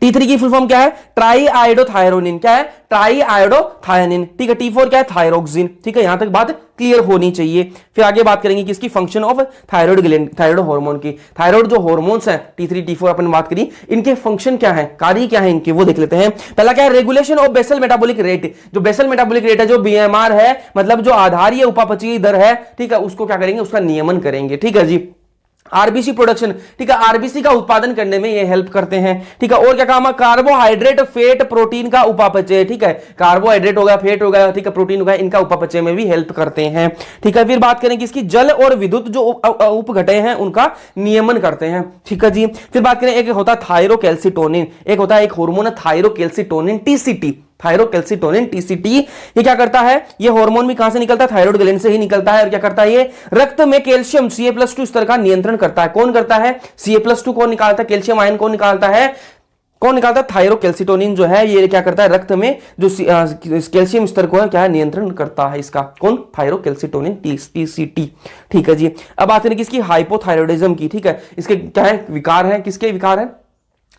T3 की फुल फॉर्म क्या है, ट्राई आयोडोथायरोनिन, क्या है, ट्राई आयोडोथायनिन, ठीक है। T4 क्या है, थायरोक्सिन, ठीक है। यहां तक बात क्लियर होनी चाहिए। फिर आगे बात करेंगे किसकी, function of thyroid gland, thyroid hormone की। थायराइड जो हार्मोन्स हैं T3 T4 अपन बात करी, इनके फंक्शन क्या है, कार्य क्या है इनके, वो देख लेते हैं। पहला क्या है, regulation of basal metabolic rate. जो बेसल मेटाबॉलिक रेट है, जो BMR है, मतलब जो आधारीय उपापचयी दर है, ठीक है, उसको क्या करेंगे, उसका नियमन करेंगे, ठीक है जी। आरबीसी प्रोडक्शन, ठीक है, आरबीसी का उत्पादन करने में ये हेल्प करते हैं, ठीक है। और क्या काम है, कार्बोहाइड्रेट, फेट, प्रोटीन का उपापचय, ठीक है, कार्बोहाइड्रेट हो गया, फेट हो गया, ठीक है, प्रोटीन हो गया, इनका उपापचय में भी हेल्प करते हैं, ठीक है। फिर बात करें किसकी, जल और विद्युत जो उपघटय हैं उनका नियमन करते हैं, ठीक है जी। फिर बात करें, एक होता है थायरोकैल्सिटोनिन, एक होता है एक हार्मोन है थायरोकैल्सिटोनिन, टीसीटी, थायरोकैल्सिटोनिन टीसीटी। ये क्या करता है, ये हार्मोन भी कहां से निकलता है, थायराइड ग्लैंड से ही निकलता है। और क्या करता है, ये रक्त में कैल्शियम Ca+2 स्तर का नियंत्रण करता है। कौन करता है, Ca+2 कौन निकालता है, कैल्शियम आयन कौन निकालता है, कौन निकालता है, थायरोकैल्सिटोनिन जो है ये क्या करता है, रक्त में जो कैल्शियम स्तर को है क्या है, नियंत्रण करता है इसका, कौन, थायरोकैल्सिटोनिन टीसीटी, ठीक है जी। अब बात करें किसकी, हाइपोथायरॉयडिज्म की, ठीक है। इसके क्या है, विकार है, किसके विकार है,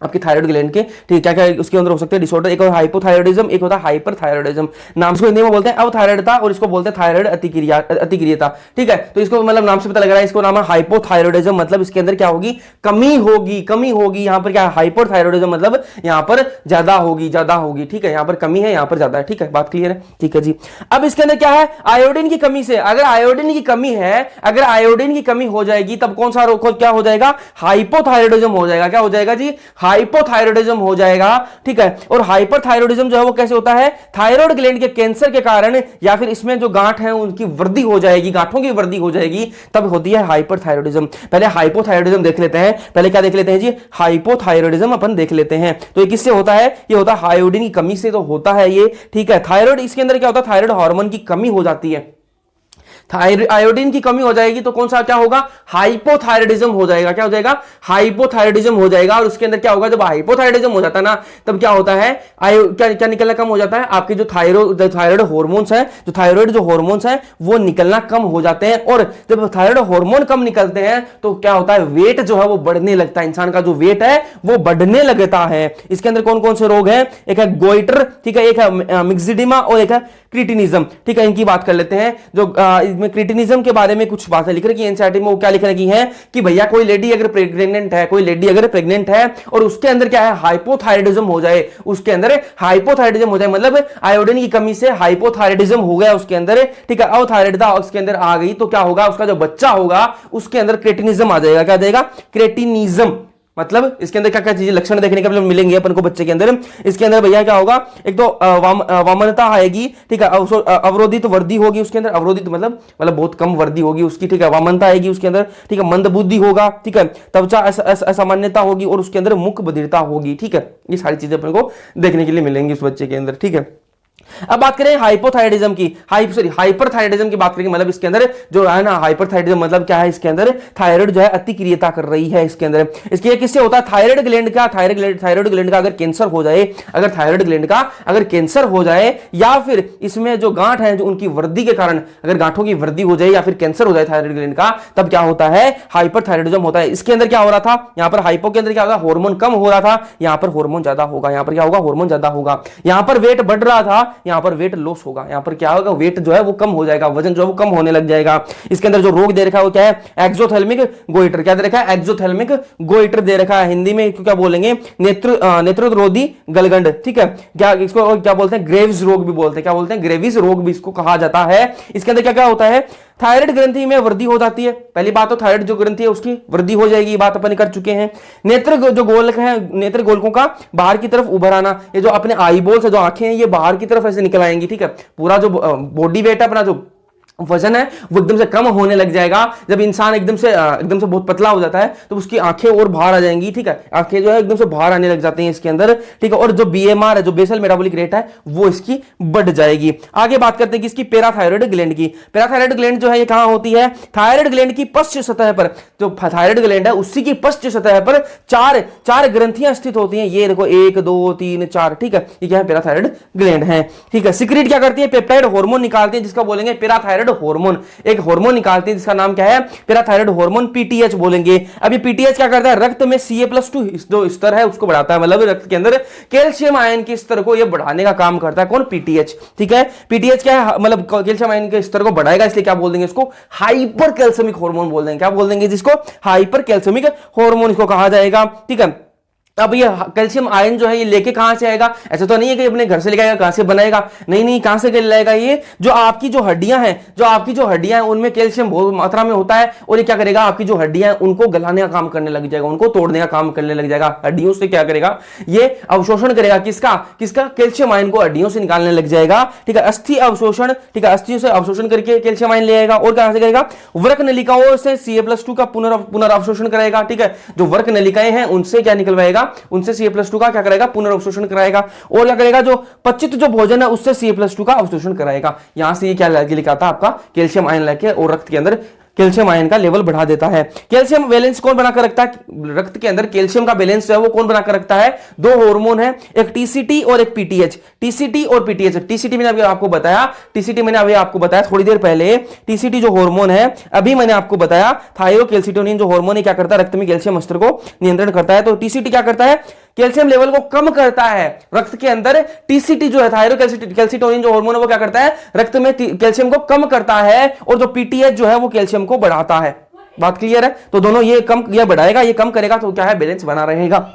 आपकी थायराइड ग्लैंड के, ठीक है। क्या क्या उसके अंदर हो सकते हैं डिसऑर्डर, एक होता है हाइपोथायरॉयडिज्म, एक होता है हाइपरथायरॉयडिज्म। नाम से हिंदी में बोलते हैं अवथायरॉयडता और इसको बोलते हैं थायराइड अतिक्रियता, ठीक है। तो इसको मतलब नाम से पता लग रहा है, इसको नाम है हाइपोथायरॉयडिज्म, मतलब इसके अंदर क्या होगी, कमी होगी। यहां पर क्या है, हाइपोथायरॉयडिज्म मतलब यहां पर ज्यादा होगी, ठीक है। यहां पर कमी है, यहां पर ज्यादा है, ठीक है, बात क्लियर है, ठीक है जी। अब इसके अंदर क्या है, आयोडीन की कमी से, अगर आयोडीन की कमी है, अगर आयोडीन की कमी हो जाएगी तब कौन सा रोग क्या हो जाएगा, हाइपोथायरॉयडिज्म हो जाएगा। क्या हो जाएगा जी, हाइपोथायरॉयडिज्म हो जाएगा, ठीक है। और हाइपरथायरॉयडिज्म जो है वो कैसे होता है, थायराइड ग्लैंड के कैंसर के कारण या फिर इसमें जो गांठ है उनकी वृद्धि हो जाएगी, गांठों की वृद्धि हो जाएगी, तब होती है हाइपरथायरॉयडिज्म। पहले हाइपोथायरॉयडिज्म देख लेते हैं, पहले क्या देख लेते हैं जी, हाइपोथायरॉयडिज्म अपन देख लेते हैं। तो ये किससे होता है, ये होता है आयोडीन की कमी से तो होता है ये, ठीक है। थायराइड, इसके अंदर क्या होता है, थायराइड हार्मोन की कमी हो जाती है, आयोडीन की कमी हो जाएगी तो कौन सा क्या होगा, हाइपोथायरॉयडिज्म हो जाएगा। क्या हो जाएगा, हाइपोथायरॉयडिज्म हो जाएगा। और उसके अंदर क्या होगा, जब हाइपोथायरॉयडिज्म हो जाता है ना, तब क्या होता है, क्या निकलना कम हो जाता है, आपके जो थायराइड हार्मोन्स हैं, जो थायराइड जो हार्मोन्स हैं वो निकलना कम हो जाते हैं। और जब थायराइड हार्मोन कम निकलते हैं तो क्या होता है, वेट जो है वो बढ़ने लगता है, इंसान का जो वेट है वो बढ़ने लगता है। इसके अंदर कौन कौन से रोग हैं, एक है गोइटर, ठीक है, एक है मिक्सिडिमा और एक है क्रिटिनिज्म, ठीक है। इनकी बात कर लेते हैं। जो में क्रिटिनिज्म के बारे में कुछ बातें लिख रखी है एनसीईआरटी में, वो क्या लिख रखी है कि भैया कोई लेडी अगर प्रेग्नेंट है और उसके अंदर क्या है, हाइपोथायरॉयडिज्म हो जाए, उसके अंदर हाइपोथायरॉयडिज्म हो जाए, मतलब आयोडीन की कमी से हाइपोथायरॉयडिज्म हो गया उसके अंदर, ठीक है, अवथायरॉयडता उसके अंदर आ गई, तो क्या होगा, उसका जो बच्चा होगा उसके अंदर क्रेटिनिज्म आ जाएगा। क्या आ जाएगा, क्रेटिनिज्म। मतलब इसके अंदर क्या क्या चीजें लक्षण देखने के लिए मिलेंगे अपन को बच्चे के अंदर, इसके अंदर भैया क्या होगा, एक तो वामनता आएगी, ठीक है, अवरोधित वृद्धि होगी उसके अंदर, अवरोधित मतलब बहुत कम वृद्धि होगी उसकी, ठीक है, वामनता आएगी उसके अंदर, ठीक है, मंद बुद्धि होगा, ठीक है, त्वचा असामान्यता होगी और उसके अंदर मुख बधिरता होगी, ठीक है। ये सारी चीजें अपन को देखने के लिए मिलेंगी उस बच्चे के अंदर, ठीक है। अब बात करें हाइपोथायरॉयडिज्म की, हाइपरथायरॉयडिज्म की बात करेंगे, मतलब इसके अंदर जो है ना, हाइपरथायरॉयडिज्म मतलब क्या है, इसके अंदर थायराइड जो है अतिक्रियता कर रही है इसके अंदर। इसके किससे होता है, थायराइड ग्लैंड का, थायराइड ग्लैंड का अगर कैंसर हो जाए, अगर थायराइड ग्लैंड का अगर कैंसर हो जाए, या फिर इसमें जो गांठ है जो उनकी वृद्धि के कारण अगर गांठों की वृद्धि हो जाए या फिर कैंसर हो जाए थायराइड ग्लैंड का, तब क्या होता है, हाइपरथायरॉयडिज्म होता है। इसके अंदर क्या हो रहा था, यहां पर हाइपो के अंदर क्या होगा, हार्मोन कम हो रहा था, यहां पर हार्मोन ज्यादा होगा, यहां पर क्या होगा, हार्मोन ज्यादा होगा। यहां पर वेट बढ़ रहा था, यहां पर वेट लॉस होगा, यहां पर क्या होगा, वेट जो है वो कम हो जाएगा, वजन जो है वो कम होने लग जाएगा। इसके अंदर जो रोग दे रखा है वो क्या है, एक्सोथेल्मिक गोइटर। क्या दे रखा है, एक्सोथेल्मिक गोइटर दे रखा है। हिंदी में क्या बोलेंगे, नेत्ररोधी गलगंड, ठीक है। क्या इसको क्या बोलते हैं, ग्रेव्स रोग भी बोलते हैं, क्या बोलते हैं, ग्रेविस रोग भी इसको कहा जाता है। इसके अंदर क्या क्या होता है, थायराइड ग्रंथि में वृद्धि हो जाती है। पहली बात तो थायराइड जो ग्रंथि है उसकी वृद्धि हो जाएगी, ये बात अपन कर चुके हैं। नेत्र जो गोलक है, नेत्र गोलकों का बाहर की तरफ उभर आना, ये जो अपने आईबॉल से जो आंखें हैं ये बाहर की तरफ ऐसे निकल आएंगी, ठीक है। पूरा जो बॉडी वेट है, अपना जो वजन है वो एकदम से कम होने लग जाएगा। जब इंसान एकदम से बहुत पतला हो जाता है तो उसकी आंखें और बाहर आ जाएंगी, ठीक है, आंखें जो है एकदम से बाहर आने लग जाती हैं इसके अंदर, ठीक है। और जो बीएमआर है, जो बेसल मेटाबॉलिक रेट है, वो इसकी बढ़ जाएगी। आगे बात करते हैं कि इसकी पैराथायरॉयड ग्लैंड की। पैराथायरॉयड ग्लैंड जो है ये कहां होती है, थायराइड ग्लैंड की पश्च सतह पर, जो थायराइड ग्लैंड है उसी की पश्च सतह पर चार ग्रंथियां स्थित होती हैं। ये देखो 1 2 3 4, ठीक है, ये क्या है, पैराथायरॉयड ग्लैंड है, ठीक है। सिक्रीट क्या करती है, पेप्टाइड हार्मोन निकालती है, जिसका बोलेंगे पैराथायरॉयड हार्मोन। एक हार्मोन निकालती है जिसका नाम क्या है, पैराथायरॉयड हार्मोन, पीटीएच बोलेंगे। अब ये पीटीएच क्या करता है, रक्त में Ca+2 जो स्तर है उसको बढ़ाता है, मतलब रक्त के अंदर कैल्शियम आयन के स्तर को ये बढ़ाने का काम करता है। कौन, पीटीएच, ठीक है। पीटीएच क्या है, मतलब कैल्शियम आयन के स्तर को बढ़ाएगा, इसलिए क्या बोल देंगे इसको, हाइपर कैल्शियमिक हार्मोन बोल देंगे। क्या बोल देंगे जिसको, हाइपर कैल्शियमिक हार्मोन इसको कहा जाएगा, ठीक है। अब ये कैल्शियम आयन जो है ये लेके कहां से आएगा? ऐसा तो नहीं है कि अपने घर से लेके आएगा, कहां से बनाएगा? नहीं नहीं, कहां से लाएगा? ये जो आपकी जो हड्डियां हैं, जो आपकी जो हड्डियां हैं उनमें कैल्शियम बहुत मात्रा में होता है, और ये क्या करेगा? आपकी जो हड्डियां हैं उनको गलाने का काम करने लग जाएगा, उनको तोड़ने का काम करने लग जाएगा। हड्डियों से क्या करेगा? ये अवशोषण करेगा। किसका? किसका? कैल्शियम आयन को हड्डियों से निकालने लग जाएगा। ठीक है, अस्थि अवशोषण, ठीक है, अस्थियों से अवशोषण करके कैल्शियम आयन ले आएगा। और कहां से करेगा? वृक्क नलिकाओं से Ca+2 का पुनर्अवशोषण कराएगा। ठीक है, जो वृक्क नलिकाएं हैं उनसे क्या निकलवाएगा? उनसे Ca+2 का क्या करेगा? पुनर्अवशोषण कराएगा। और क्या करेगा? जो पचित जो भोजन है उससे Ca+2 का अवशोषण कराएगा। यहां से ये क्या लेके आता है? आपका कैल्शियम आयन लेके, और रक्त के अंदर कैल्शियम आयन का लेवल बढ़ा देता है। कैल्शियम बैलेंस कौन बनाकर रखता है? रक्त के अंदर कैल्शियम का बैलेंस जो है वो कौन बनाकर रखता है? दो हार्मोन है, एक टीसीटी और एक पीटीएच। टीसीटी और पीटीएच। टीसीटी मैंने अभी आपको बताया, टीसीटी मैंने अभी आपको बताया थोड़ी देर पहले। टीसीटी जो हार्मोन है अभी मैंने आपको बताया, थायरोकैल्सिटोनिन जो हार्मोन है क्या करता है? रक्त में कैल्शियम स्तर को नियंत्रण करता है। तो टीसीटी क्या करता है? कैल्शियम लेवल को कम करता है रक्त के अंदर। टीसीटी जो है, थायरोकैल्सिटोनिन जो हार्मोन है वो क्या करता है? रक्त में कैल्शियम को कम करता है, और जो पीटीएच जो है वो कैल्शियम को बढ़ाता है। बात क्लियर है? तो दोनों ये कम, ये बढ़ाएगा, ये कम करेगा, तो क्या है? बैलेंस बना रहेगा।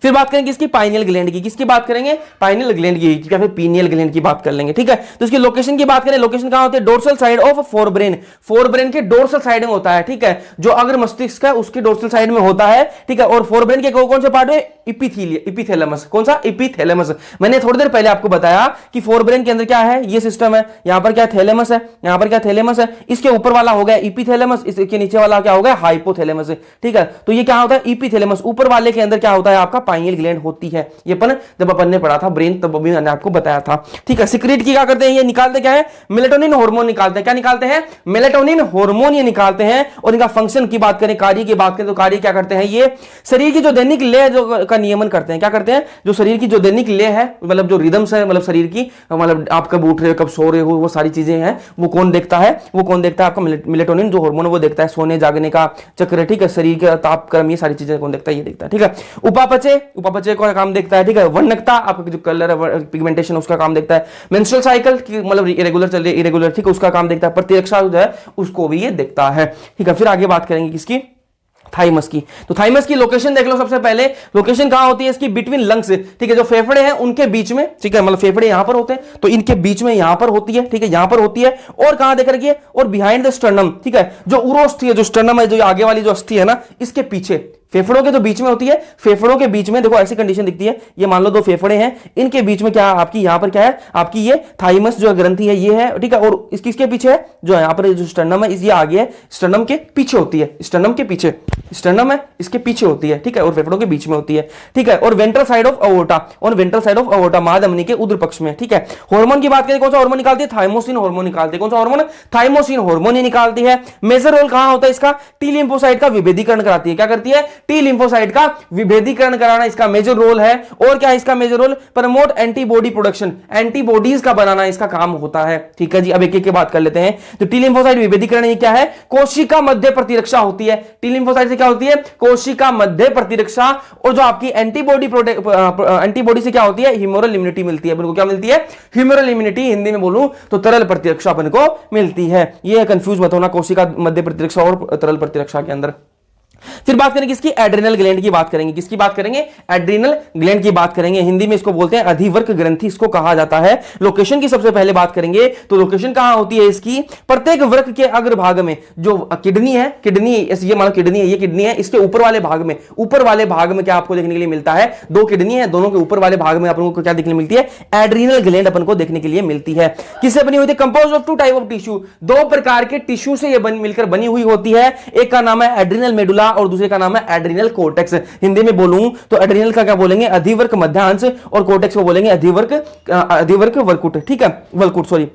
फिर बात करेंगे इसकी पाइनियल ग्लैंड की। किसकी बात करेंगे? पाइनियल ग्लैंड की, या फिर पीनियल ग्लैंड की बात कर लेंगे। ठीक है, तो इसकी लोकेशन की बात करें, लोकेशन कहां होती है? Dorsal side of forebrain. Forebrain के डोर्सल साइड में होता है। ठीक है, जो अग्र मस्तिष्क है उसके डोर्सल साइड में होता है। ठीक है, और फोरब्रेन के कौन से पार्ट में? इपिथैलेमस। कौन सा? इपिथैलेमस। मैंने थोड़ी देर पहले आपको बताया कि फोरब्रेन के अंदर क्या है? ये सिस्टम है, यहां पर क्या थैलेमस है, यहां पर क्या थैलेमस है, इसके ऊपर वाला हो गया इपिथैलेमस, इसके नीचे वाला क्या हो गया? हाइपोथैलेमस। ठीक है, तो ये क्या होता है? इपिथैलेमस। ऊपर वाले के अंदर क्या होता है? आपका पाइनियल ग्लैंड होती है। ये जब अपन ने पढ़ा था ब्रेन, तब भी मैंने आपको बताया था। ठीक है, सिक्रेट की क्या करते हैं? ये निकालते क्या है? मेलेटोनिन हार्मोन निकालते हैं। क्या निकालते हैं? मेलेटोनिन हार्मोन ये निकालते हैं। और इनका फंक्शन की बात करें, कार्य की बात करें, तो कार्य क्या करते हैं? ये शरीर की जो दैनिक लय जो का नियमन करते हैं। क्या करते हैं? जो शरीर की जो दैनिक लय है, मतलब जो रिदम्स है, मतलब शरीर की, मतलब आप कब उठ रहे हो, कब सो रहे हो, वो सारी चीजें हैं, वो कौन देखता है? वो कौन देखता है? आपका मेलेटोनिन जो हार्मोन वो देखता है। सोने जागने का चक्र, ठीक है, शरीर का ताप कर्म, ये सारी चीजें कौन देखता है? ये देखता है। ठीक है, उपापचय का काम देखता है। ठीक है, वर्णकता, आपका जो कलर है, पिगमेंटेशन, उसका काम देखता है। मेंस्ट्रुअल साइकिल की मतलब इरेगुलर चल रही है, इरेगुलर, ठीक है, उसका काम देखता है। प्रतिरक्षा जो है उसको भी ये देखता है। ठीक है, फिर आगे बात करेंगे किसकी? थाइमस की। तो थाइमस की लोकेशन देख लो। सबसे पहले लोकेशन कहां होती है इसकी? Between lungs. ठीक है, जो फेफड़े हैं उनके बीच में। ठीक है, मतलब फेफड़े यहां पर होते हैं, तो इनके बीच में यहां पर होती है। ठीक है, यहां पर होती है। और कहां देख रखिए? और बिहाइंड द स्टर्नम। ठीक है, जो उरोस्थि है, जो स्टर्नम है, जो आगे वाली जो अस्थि है ना, इसके पीछे, फेफड़ों के तो बीच में होती है। फेफड़ों के बीच में देखो ऐसी कंडीशन दिखती है, ये मान लो दो फेफड़े हैं, इनके बीच में क्या आपकी यहां पर क्या है? आपकी ये थाइमस जो ग्रंथि है ये है। ठीक है, और इसके पीछे है जो यहां पर जो स्टर्नम है, ये आगे है, स्टर्नम के पीछे होती है। स्टर्नम के पीछे, स्टर्नम है इसके पीछे होती है। ठीक है, और फेफड़ों के बीच में होती है। ठीक है, और वेंट्रल साइड ऑफ अओर्टा, और वेंट्रल साइड ऑफ अओर्टा महाधमनी के उदर पक्ष में। ठीक है, हार्मोन की बात करें, कौन सा हार्मोन निकालती है? थाइमोसिन हार्मोन निकालती है। कौन सा हार्मोन? थाइमोसिन हार्मोन ही निकालती है। मेजर रोल कहां होता है इसका? टी लिम्फोसाइट का विभेदीकरण कराती है। क्या करती है? टी लिम्फोसाइट का विभेदीकरण कराना इसका मेजर रोल है। और क्या है इसका major role? Promote antibody production, antibodies का बनाना इसका काम होता है। ठीक है जी, अब एक एक की बात कर लेते हैं। तो टी लिम्फोसाइट विभेदीकरण ये क्या है? कोशिका मध्य प्रतिरक्षा होती है। टी लिम्फोसाइट से क्या होती है? कोशिका मध्य प्रतिरक्षा। और जो आपकी एंटीबॉडी से क्या होती है? ह्यूमरल इम्यूनिटी मिलती है। अपन को क्या मिलती है? Humoral immunity. हिंदी में बोलूं तो तरल प्रतिरक्षा अपन को मिलती है। ये कंफ्यूज मत होना कोशिका मध्य प्रतिरक्षा और तरल प्रतिरक्षा के अंदर। फिर बात करेंगे किसकी? एड्रिनल ग्लैंड की बात करेंगे। किसकी बात करेंगे? एड्रिनल ग्लैंड की बात करेंगे। हिंदी में इसको बोलते हैं अधिवर्क ग्रंथि, इसको कहा जाता है। लोकेशन की सबसे पहले बात करेंगे, तो लोकेशन कहां होती है इसकी? प्रत्येक वर्क के अग्रभाग में। जो किडनी है, किडनी ये मान लो किडनी है, ये किडनी है, इसके ऊपर वाले भाग में, ऊपर वाले भाग में क्या आपको देखने के लिए मिलता है? दो किडनी है, दोनों के ऊपर वाले भाग में अपन को क्या देखने मिलती है? एड्रिनल ग्लैंड अपन को देखने के लिए मिलती है। किससे बनी हुई थी? Compose of two type of tissue, दो प्रकार के टिश्यू से ये मिलकर बनी हुई होती है। एक का नाम है एड्रिनल मेडुला और दूसरे का नाम है एड्रिनल कोर्टेक्स। हिंदी में बोलूं तो एड्रिनल का क्या बोलेंगे? अधिवर्क मध्यांश, और कोर्टेक्स को बोलेंगे अधिवर्क वर्कुट। ठीक है, वर्कुट, सॉरी।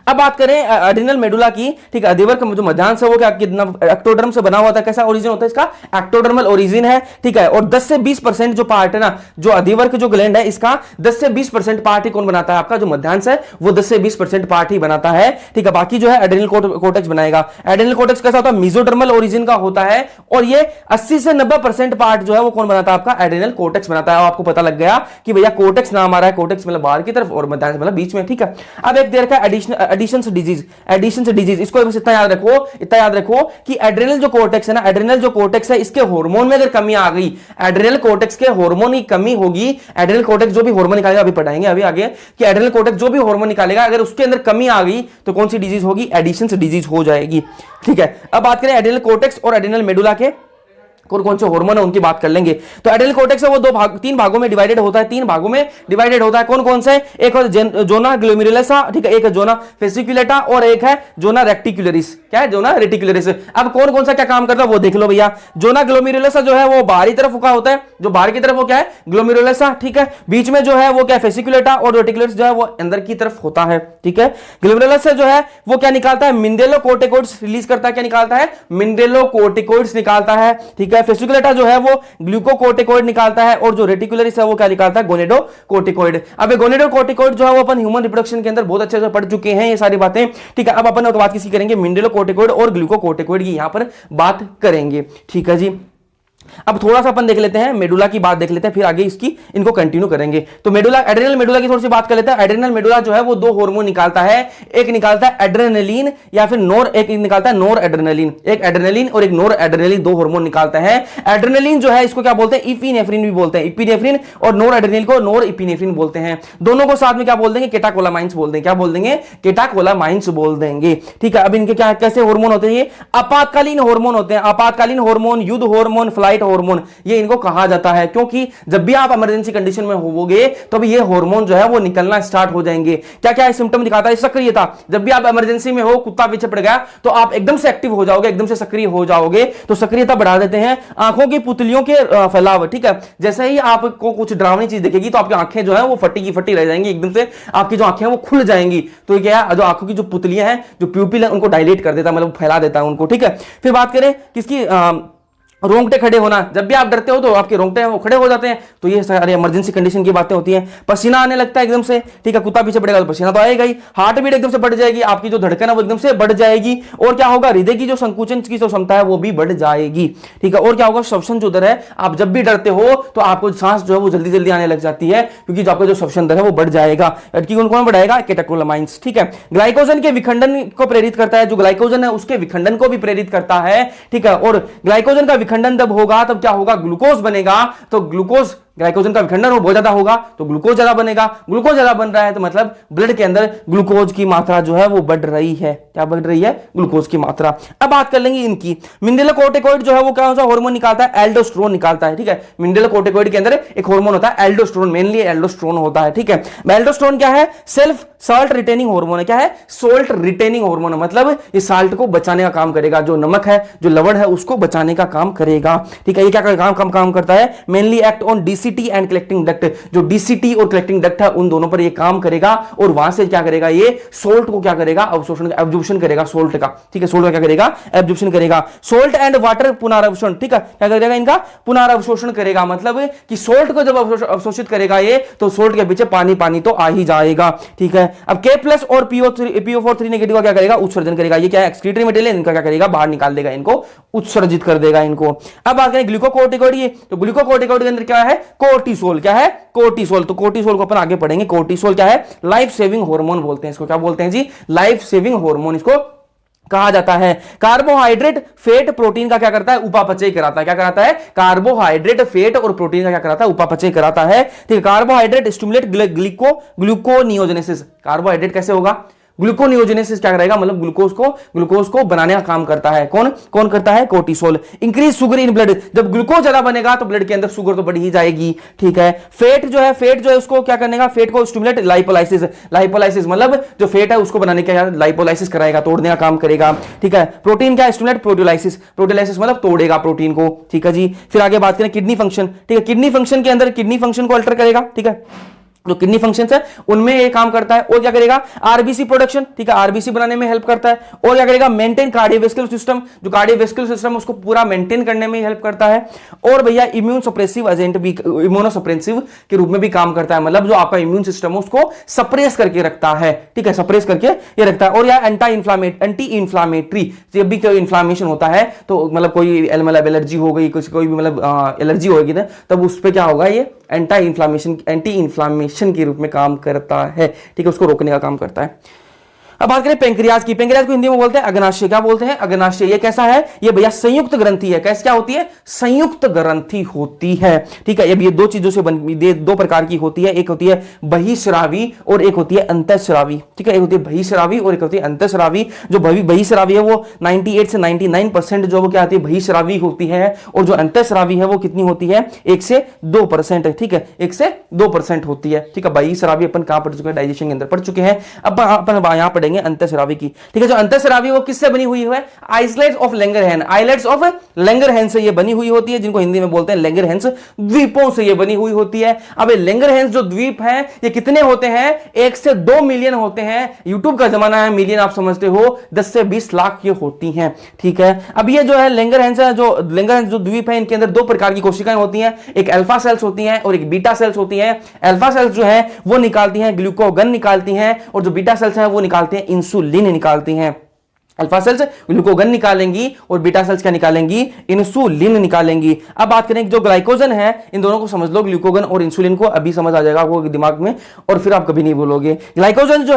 अब बात करें एड्रिनल मेडुला की। ठीक है, अधिवर्क जो मध्यांश है वो क्या कितना एक्टोडर्म से बना हुआ था। कैसा ओरिजिन होता है इसका? एक्टोडर्मल ओरिजिन है। ठीक है, और 10 से 20% जो पार्ट है ना, जो अधिवर्क जो ग्लैंड है इसका 10 से 20% पार्ट ही कौन बनाता है? आपका जो मध्यांश है वो 10 से 20% पार्ट ही बनाता है। ठीक है, बाकी जो है एड्रिनल कोर्टेक्स बनाएगा। एड्रिनल कोर्टेक्स कैसा होता है? मेसोडर्मल ओरिजिन का होता है, और ये 80 से 90% पार्ट जो है वो कौन बनाता है? आपका एड्रिनल कोर्टेक्स बनाता है। आपको पता लग गया कि भैया कोर्टेक्स नाम आ रहा है, कोर्टेक्स मतलब बाहर की तरफ और मध्यांश मतलब बीच में। ठीक है, अब एक देर का एडिशंस डिजीज, इसको बस इतना याद रखो कि एड्रेनल जो कोर्टेक्स है ना, एड्रेनल जो कोर्टेक्स है, इसके हार्मोन में अगर कमी आ गई, एड्रेनल कोर्टेक्स के हार्मोन की कमी होगी, एड्रेनल कोर्टेक्स जो भी हार्मोन निकालेगा, अभी पढ़ाएंगे अभी आगे कि एड्रेनल कोर्टेक्स जो भी हार्मोन निकालेगा, अगर उसके अंदर कमी आ गई तो कौन सी डिजीज होगी? एडिशंस डिजीज हो जाएगी। ठीक है, अब बात करें एड्रेनल कोर्टेक्स और एड्रेनल मेडुला के कौन कौन से हार्मोन है उनकी बात कर लेंगे। तो एड्रेनल कोर्टेक्स है वो तीन भागों में डिवाइडेड होता है, कौन कौन से? एक है जोना ग्लोमेरुलसा, ठीक है, एक है जोना फेसिकुलेटा और एक है जोना रेक्टिकुलरिस। क्या है? Zona reticularis. अब कौन कौन सा क्या काम करता है वो देख लो भैया। जोना ग्लोमेरुलसा जो है वो बाहरी तरफ का होता है, जो बाहर की तरफ वो क्या है? ग्लोमेरुलसा। ठीक है, बीच में जो है वो क्या? फेसिकुलेटा, और रेटिकुलरिस जो है वो अंदर की तरफ होता है। ठीक है, ग्लोमेरुलस जो है वो क्या निकालता है? मिंडेलोकोर्टिकोइड्स रिलीज करता है। क्या निकालता है? मिंडेलोकोर्टिकोइड्स निकालता है। ठीक है, फेसिकुलेटा जो है वो ग्लूकोकोर्टिकोइड निकालता है, और जो रेटिकुलरिस है वो क्या निकालता है? गोनेडोकोर्टिकोइड। अब ये गोनेडोकोर्टिकोइड जो है वो अपन ह्यूमन रिप्रोडक्शन के अंदर बहुत अच्छे से पढ़ चुके हैं ये सारी बातें। ठीक है, अब अपन बात किसी करेंगे मिंडेलोकोर्टिकोइड और ग्लूकोकोर्टिकोइड की यहां पर बात करेंगे। ठीक है जी, अब थोड़ा सा अपन देख लेते हैं मेडुला की बात देख लेते हैं, फिर आगे इनको कंटिन्यू करेंगे। तो मेडुला, एड्रेनल मेडुला की थोड़ी सी बात कर लेते हैं। एड्रेनल मेडुला जो है वो दो हार्मोन निकालता है, एक निकालता है एड्रेनलिन या फिर एक निकालता है नोर एड्रेनलिन। एक एड्रेनलिन और एक नोर एड्रेनलिन दो हार्मोन निकालता है। एड्रेनलिन जो है इसको क्या बोलते हैं? इपिनेफ्रिन भी बोलते हैं, इपिनेफ्रिन, और नोर एड्रेनलिन को नोर इपिनेफ्रिन बोलते हैं। दोनों को साथ में क्या बोल देंगे? केटाकोलामाइंस बोल देंगे। क्या बोल देंगे? केटाकोलामाइंस बोल देंगे। ठीक है, अब इनके क्या कैसे हार्मोन होते हैं? ये आपातकालीन हार्मोन होते हैं। आपातकालीन हार्मोन, युद्ध हार्मोन, फ्लाइट हार्मोन, ये इनको कहा जाता है, क्योंकि जब भी आप इमरजेंसी कंडीशन में होवोगे तो ये हार्मोन जो है वो निकलना स्टार्ट हो जाएंगे। क्या क्या सिम्टम दिखाता है? सक्रियता। जब भी आप इमरजेंसी में हो, कुत्ता पीछे पड़ गया तो आप एकदम से एक्टिव हो जाओगे, एकदम से सक्रिय हो जाओगे, तो सक्रियता बढ़ा देते हैं। आंखों की पुतलियों के फैलाव, ठीक है, जैसे ही आपको कुछ डरावनी चीज दिखेगी तो आपकी आंखें जो है वो फटी की फटी रह जाएंगी, एकदम से आपकी जो आंखें हैं वो खुल जाएंगी। तो क्या है, जो आंखों की जो पुतलियां हैं, जो प्यूपिल है, उनको डायलेट कर देता है, मतलब फैला देता है उनको। ठीक है, फिर बात करें किसकी? रोंगटे खड़े होना। जब भी आप डरते हो तो आपके रोंगटे हैं वो खड़े हो जाते हैं, तो ये सारे इमरजेंसी कंडीशन की बातें होती हैं। पसीना आने लगता है एकदम से, ठीक है, कुत्ता पीछे पड़ेगा तो पसीना तो आएगा ही। हार्ट बीट एकदम से बढ़ जाएगी, आपकी जो धड़कन है वो एकदम से बढ़ जाएगी। और क्या होगा? हृदय की जो संकुचन की जो क्षमता है वो भी बढ़ जाएगी। ठीक है, और क्या होगा? श्वसन जो दर है, आप जब भी डरते हो तो आपको सांस जो है वो जल्दी जल्दी आने लग जाती है, क्योंकि जो आपका जो श्वसन दर है वो बढ़ जाएगा। कौन बढ़ाएगा? केटाकोलामाइंस। ठीक है, ग्लाइकोजन के विखंडन को प्रेरित करता है, जो ग्लाइकोजन है उसके विखंडन को भी प्रेरित करता है। ठीक है, और ग्लाइकोजन का विखंडन जब होगा तब क्या होगा? ग्लूकोज बनेगा। तो ग्लूकोज, ग्लाइकोजन का विखंडन बहुत ज्यादा होगा तो ग्लूकोज ज्यादा बनेगा। ग्लूकोज ज्यादा बन रहा है तो मतलब ब्लड के अंदर ग्लूकोज की मात्रा जो है वो बढ़ रही है। क्या बढ़ रही है? ग्लूकोज की मात्रा। अब बात कर लेंगे इनकी। मिंडेलोकोर्टिकोइड जो है वो क्या हार्मोन निकालता है? एल्डोस्टेरोन निकालता है। ठीक है, मिंडेलोकोर्टिकोइड के अंदर एक हार्मोन होता है एल्डोस्टेरोन, मेनली एल्डोस्टेरोन होता है। ठीक है, एल्डोस्टेरोन क्या है? सेल्फ साल्ट रिटेनिंग हार्मोन है। क्या है? सॉल्ट रिटेनिंग हार्मोन है, मतलब ये साल्ट को बचाने का काम करेगा, जो नमक है, जो लवण है, उसको बचाने का काम करेगा। ठीक है, ये क्या काम करता है? Mainly act on DCT and collecting duct. जो डीसीटी और कलेक्टिंग डक्ट है उन दोनों पर ये काम करेगा, और वहां से क्या करेगा? ये सोल्ट को क्या करेगा? अवशोषण, एब्जॉर्प्शन करेगा सोल्ट का। ठीक है, सोल्ट का क्या करेगा? एब्जॉर्प्शन करेगा। सोल्ट एंड वाटर पुनरावशोषण। ठीक है, क्या करेगा? इनका पुनरावशोषण करेगा, मतलब कि सोल्ट को जब अवशोषित करेगा ये, तो सोल्ट के पीछे पानी पानी तो आ ही जाएगा। ठीक है, अब K प्लस और PO4 नेगेटिव का क्या करेगा? उत्सर्जन करेगा। ये क्या है? एक्सक्रीटरी मटेरियल, इनका क्या करेगा? बाहर निकाल देगा, इनको उत्सर्जित कर देगा इनको। अब बात करें ग्लूकोकोर्टिकोइड, ये तो ग्लूकोकोर्टिकोइड के अंदर क्या है? कोर्टिसोल। क्या है? कोर्टिसोल। तो कोर्टिसोल को अपन आगे पढ़ेंगे। कोर्टिसोल क्या है? लाइफ सेविंग हार्मोन बोलते हैं इसको। क्या बोलते हैं जी? लाइफ सेविंग हार्मोन इसको कहा जाता है। कार्बोहाइड्रेट, फेट, प्रोटीन का क्या करता है? उपापचय कराता है। क्या कराता है? कार्बोहाइड्रेट, फेट और प्रोटीन का क्या कराता है? उपापचय कराता है। ठीक है, कार्बोहाइड्रेट स्टिमुलेट ग्लूकोनियोजेनेसिस। कार्बोहाइड्रेट कैसे होगा? ग्लूकोनियोजेनेसिस क्या करेगा? मतलब ग्लूकोज को बनाने का काम करता है। कौन करता है? Cortisol. Increase sugar in blood. जब ग्लूकोज ज्यादा बनेगा तो ब्लड के अंदर शुगर तो बढ़ ही जाएगी। ठीक है, फेट जो है उसको क्या करने का? फेट को स्टिमुलेट लाइपोलाइसिस। लाइपोलाइसिस मतलब जो फेट है उसको बनाने का लाइपोलाइसिस कराएगा, तोड़ने का काम करेगा। ठीक है, प्रोटीन क्या? Stimulate proteolysis. प्रोटियोलाइसिस मतलब तोड़ेगा प्रोटीन को। ठीक है जी, फिर आगे बात करें किडनी फंक्शन। ठीक है, किडनी फंक्शन के अंदर किडनी फंक्शन को अल्टर करेगा। ठीक है, जो किडनी फंक्शंस है उनमें ये काम करता है। और क्या करेगा? RBC production. ठीक है, आरबीसी बनाने में हेल्प करता है। और क्या करेगा? Maintain cardiovascular system. जो कार्डियोवैस्कुलर सिस्टम उसको पूरा मेंटेन करने में हेल्प करता है। और भैया इम्यून सप्रेसिव एजेंट भी, इम्यूनोसप्रेसिव के रूप में भी काम करता है, मतलब जो आपका इम्यून सिस्टम है उसको सप्रेस करके रखता है। ठीक है, सप्रेस करके ये रखता है। और या एंटी इंफ्लामेटरी, जब भी कोई इन्फ्लामेशन होता है तो मतलब कोई मतलब एलर्जी हो गई, कोई भी मतलब एलर्जी होगी ना, तब उस पर क्या होगा? ये एंटी इन्फ्लामेशन के रूप में काम करता है। ठीक है, उसको रोकने का काम करता है। अब बात करें पेंक्रियाज की। पेंक्रियाज को हिंदी में बोलते हैं अग्नाशय। क्या बोलते हैं? अग्नाशय। ये कैसा है? ये भैया संयुक्त ग्रंथि है। कैसे क्या होती है? संयुक्त ग्रंथि होती है। ठीक है, ये दो चीजों से दो प्रकार की होती है। एक होती है बहिस्रावी और एक होती है अंतःस्रावी। ठीक है, एक होती है बहिस्रावी और एक होती है अंतःस्रावी। जो बहिस्रावी है वो 98 से 99% जो वो क्या होती है? बहिस्रावी होती है। और जो अंतःस्रावी है वो कितनी होती है? 1 से 2% है। ठीक है, 1 से 2% होती है। ठीक है, बहिस्रावी अपन कहां पढ़ चुके हैं? डाइजेशन के अंदर पढ़ चुके हैं। अब अपन यहां पढ़ेंगे अंतःस्रावी की। ठीक है, जो अंतःस्रावी वो किससे बनी हुई है? Islets of Langerhans. Islets of Langerhans से ये बनी हुई होती है, जिनको हिंदी में बोलते हैं लैंगरहैंस द्वीपों से ये बनी हुई होती है। अब ये लैंगरहैंस जो द्वीप हैं ये कितने होते हैं? 1 से 2 मिलियन होते हैं। यूट्यूब का जमाना है, मिलियन आप समझते हो, 10 से 20 लाख ये होती हैं। ठीक है, अब ये जो है लैंगरहैंस जो द्वीप है, इनके अंदर 2 प्रकार की कोशिकाएं होती हैं। एक अल्फा सेल्स होती हैं और एक बीटा सेल्स होती हैं। अल्फा सेल्स जो है वो निकालती हैं ग्लूकोगन निकालती हैं, और जो बीटा सेल्स हैं वो निकालते हैं इंसुलिन निकालती हैं। अल्फा सेल्स ग्लूकोगन निकालेंगी और बीटा सेल्स क्या निकालेंगी? इंसुलिन निकालेंगी। अब बात करें जो ग्लाइकोजन है, इन दोनों को समझ लो, ग्लूकोगन और इंसुलिन को, अभी समझ आ जाएगा आपको दिमाग में और फिर आप कभी नहीं भूलोगे। ग्लाइकोजन जो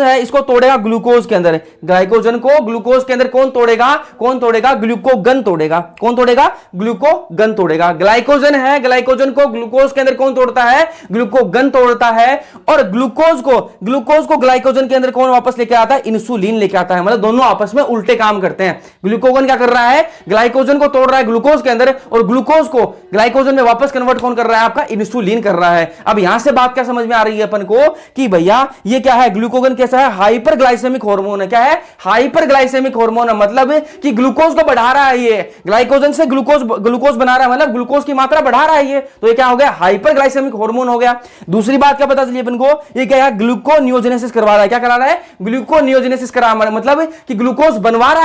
है इसको तोड़ेगा ग्लूकोज के अंदर। ग्लाइकोजन को ग्लूकोज के अंदर कौन तोड़ेगा? ग्लूकोगन तोड़ेगा। कौन तोड़ेगा? ग्लूकोगन तोड़ेगा। ग्लाइकोजन है, ग्लाइकोजन को ग्लूकोज के अंदर कौन तोड़ता है? ग्लूकोगन तोड़ता है। और ग्लूकोज को ग्लाइकोजन के अंदर कौन वापस लेके आता है? इंसुलिन लेके आता है। मतलब दोनों आपस में उल्टे काम करते हैं। ग्लूकोगन क्या कर रहा है? ग्लाइकोजन को तोड़ रहा है ग्लूकोज के अंदर, और ग्लूकोज को ग्लाइकोजन में वापस कन्वर्ट कौन कर रहा है? आपका इंसुलिन कर रहा है। अब यहां से बात क्या समझ में आ रही है अपन को कि भैया ये क्या है? ग्लूकोगन कैसा है? हाइपरग्लाइसेमिक हार्मोन है। क्या है? हाइपरग्लाइसेमिक हार्मोन है। मतलब कि ग्लूकोज को बढ़ा रहा है ये, ग्लाइकोजन से ग्लूकोज बना रहा है, मतलब ग्लूकोज की मात्रा बढ़ा रहा है ये। तो ये क्या हो गया? हाइपरग्लाइसेमिक हार्मोन हो गया। दूसरी बात क्या पता चली अपन को? ये क्या है? ग्लूकोनियोजेनेसिस करवा रहा है। क्या करा रहा है? ग्लूकोनियोजेनेसिस करा, मतलब कि ग्लूकोज बनवा रहा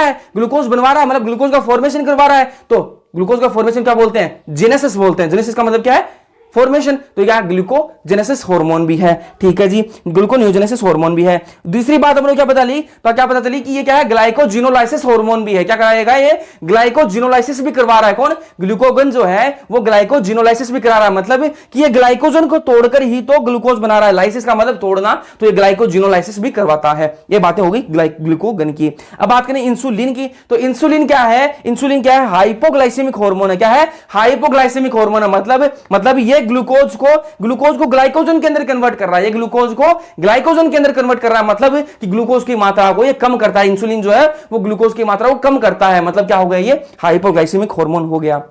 है मतलब ग्लूकोज का फॉर्मेशन करवा रहा है। तो ग्लूकोज का फॉर्मेशन क्या बोलते हैं? जेनेसिस बोलते हैं। जेनेसिस का मतलब क्या है? फॉर्मेशन। तो क्या ग्लूकोजेनेसिस हार्मोन भी है। ठीक है जी, ग्लूकोनियोजेनेसिस हार्मोन भी है। दूसरी बात हमने क्या पता ली? तो क्या पता चली कि ये क्या है? ग्लाइकोजिनोलाइसिस हार्मोन भी है। क्या कराएगा ये? ग्लाइकोजिनोलाइसिस भी करवा रहा है। कौन? ग्लूकोगन जो है वो ग्लाइकोजिनोलाइसिस भी करा रहा है। मतलब कि ये ग्लाइकोजन को तोड़कर ही तो ग्लूकोज बना रहा है। लाइसिस का मतलब तोड़ना, तो ये ग्लाइकोजिनोलाइसिस भी करवाता है। ये बातें हो गई ग्लूकोगन की। अब बात करें इंसुलिन की, तो इंसुलिन क्या है? इंसुलिन क्या है? हाइपोग्लाइसेमिक हार्मोन है। क्या है? हाइपोग्लाइसेमिक हार्मोन है। मतलब ये ग्लूकोज को ग्लाइकोजन के अंदर कन्वर्ट कर रहा है। ये ग्लूकोज को ग्लाइकोजन के अंदर कन्वर्ट कर रहा है। मतलब कि ग्लूकोज की मात्रा को ये कम करता है। इंसुलिन जो है वो ग्लूकोज की मात्रा को कम करता है। मतलब क्या हो गया? ये हाइपोग्लाइसेमिक हार्मोन हो गया।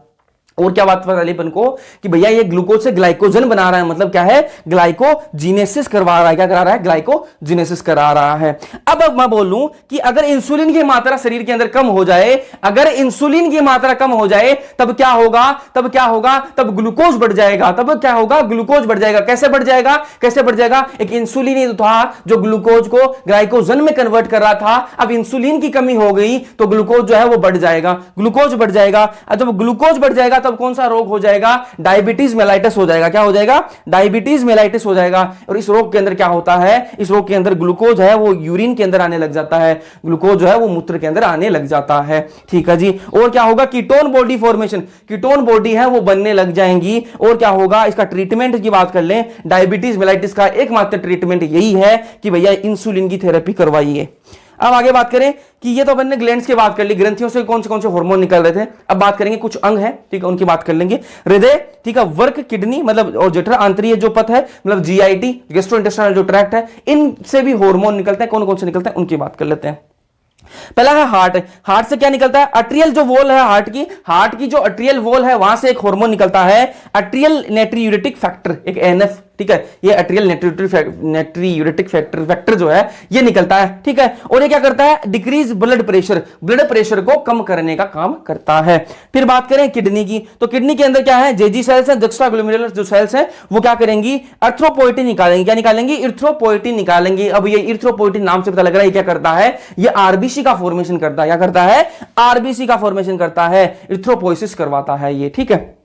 और क्या बात पता चली अपन को कि भैया ये ग्लूकोज से ग्लाइकोजन बना रहा है। मतलब क्या है? ग्लाइकोजिनेसिस करवा रहा है। क्या करा रहा है? ग्लाइकोजिनेसिस करा रहा है। अब मैं बोलूं कि अगर इंसुलिन की मात्रा शरीर के अंदर कम हो जाए, अगर इंसुलिन की मात्रा कम हो जाए, तब क्या होगा? तब ग्लूकोज बढ़ जाएगा। तब क्या होगा? ग्लूकोज बढ़ जाएगा। कैसे बढ़ जाएगा? एक इंसुलिन ही था जो ग्लूकोज को ग्लाइकोजन में कन्वर्ट कर रहा था। अब इंसुलिन की कमी हो गई तो ग्लूकोज जो है वो बढ़ जाएगा। ग्लूकोज बढ़ जाएगा। जब ग्लूकोज बढ़ जाएगा तब कौन सा रोग हो जाएगा? डायबिटीज मेलाइटिस हो जाएगा। क्या हो जाएगा? डायबिटीज मेलाइटिस हो जाएगा। और इस रोग के अंदर क्या होता है? इस रोग के अंदर ग्लूकोज है वो यूरिन के अंदर आने लग जाता है। ग्लूकोज जो है वो मूत्र के अंदर आने लग जाता है। ठीक है जी। और क्या होगा? Ketone body formation, ketone body है वो बनने लग जाएंगी। और क्या होगा? इसका ट्रीटमेंट की बात कर लें, डायबिटीज मेलाइटिस का एकमात्र ट्रीटमेंट यही है कि भैया इंसुलिन की थेरेपी करवाइए। अब आगे बात करें कि ये तो अपन ने ग्लैंड्स की बात कर ली, ग्रंथियों से कौन से हार्मोन निकल रहे थे। अब बात करेंगे कुछ अंग हैं, ठीक है, उनकी बात कर लेंगे। हृदय, ठीक है, वर्क, किडनी मतलब और जठर, आंतरिक जो पथ है मतलब जीआईटी, गैस्ट्रोइंटेस्टाइनल जो ट्रैक्ट है, इनसे भी हार्मोन निकलते हैं। कौन कौन से निकलते हैं उनकी बात कर लेते हैं। पहला है हार्ट। हार्ट से क्या निकलता है? अट्रियल जो वॉल है हार्ट की जो अट्रियल वॉल है वहां से एक हार्मोन निकलता है, अट्रियल नाइट्रियूरेटिक फैक्टर, एक एएनएफ। ठीक है, ये अट्रियल नाइट्रियूरेटिक फैक्टर जो है ये निकलता है। ठीक है, और ये क्या करता है? डिक्रीज ब्लड प्रेशर को कम करने का काम करता है। फिर बात करें किडनी की, तो किडनी के अंदर क्या है? जेजी सेल्स है, जुक्स्टाग्लोमेरुलर जो सेल्स हैं वो क्या करेंगी? एरिथ्रोपोइटिन निकालेंगे। क्या निकालेंगी? इरिथ्रोपोइटिन निकालेंगे। अब ये इरिथ्रोपोइटिन नाम से पता लग रहा है ये क्या करता है? ये आरबीसी का फॉर्मेशन करता है। क्या करता है? आरबीसी का फॉर्मेशन करता है, इरिथ्रोपोइसिस करवाता है ये। ठीक है,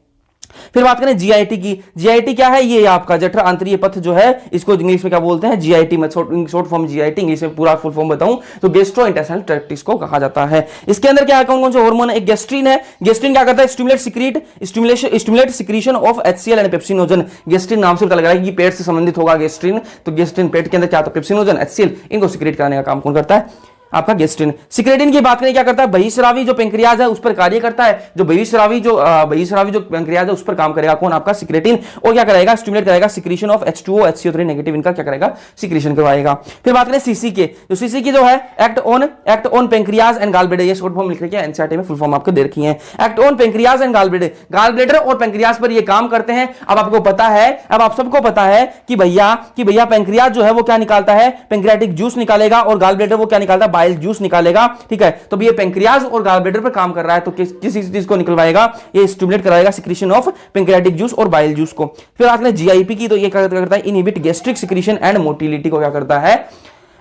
फिर बात करें जीआईटी की। जीआईटी क्या है? ये आपका जठर आंतरिक पथ जो है, इसको इंग्लिश में क्या बोलते हैं? जीआईटी में, शॉर्ट फॉर्म जीआईटी, इंग्लिश में पूरा फुल फॉर्म बताऊं तो गैस्ट्रो इंटेस्टाइनल ट्रैक्ट इसको कहा जाता है। इसके अंदर क्या है, कौन कौन से हार्मोन है? एक गैस्ट्रिन है। गैस्ट्रिन क्या करता है? Stimulate secretion of HCL and pepsinogen. Gastrin नाम से पता लग रहा है कि पेट से संबंधित होगा गैस्ट्रिन, तो गैस्ट्रिन पेट के अंदर क्या होता है? पेप्सिनोजन, एचसीएल, इनको सिक्रेट कराने का काम कौन करता है? आपका गैस्ट्रिन। सिक्रेटिन की बात करें, क्या करता है? बहिस्रावी जो पेंक्रियाज है उस पर कार्य करता है। जो बहिस्रावी जो पेंक्रियाज है उस पर काम करेगा कौन? आपका सिक्रेटिन। और क्या करेगा? स्टिमुलेट करेगा secretion of H2O HCO3 negative, इनका क्या करेगा? सिक्रीशन करवाएगा। फिर बात करें सीसीके। जो सीसीके जो है, act on pancreas and gall bladder, ये शॉर्ट फॉर्म लिख रखी है एनसीईआरटी में, फुल फॉर्म आपको दे रखी है। Act on pancreas and gall bladder और पेंक्रियाज पर ये काम करते हैं। अब आपको पता है, अब आप सबको पता है कि भैया पेंक्रियाज जो है वो क्या निकालता है? पेंक्रियाटिक जूस निकालेगा, और गॉल ब्लैडर वो क्या निकालता है? बाइल जूस निकालेगा। ठीक है, तो ये पेंक्रियाज और गॉल ब्लैडर पर काम कर रहा है, तो किस चीज को निकलवाएगा? ये स्टिमुलेट कराएगा सिक्रीशन ऑफ पेंक्रियाटिक जूस और बाइल जूस को। फिर आपने जीआईपी की, तो ये क्या करता है? Inhibit gastric secretion and motility को क्या करता है?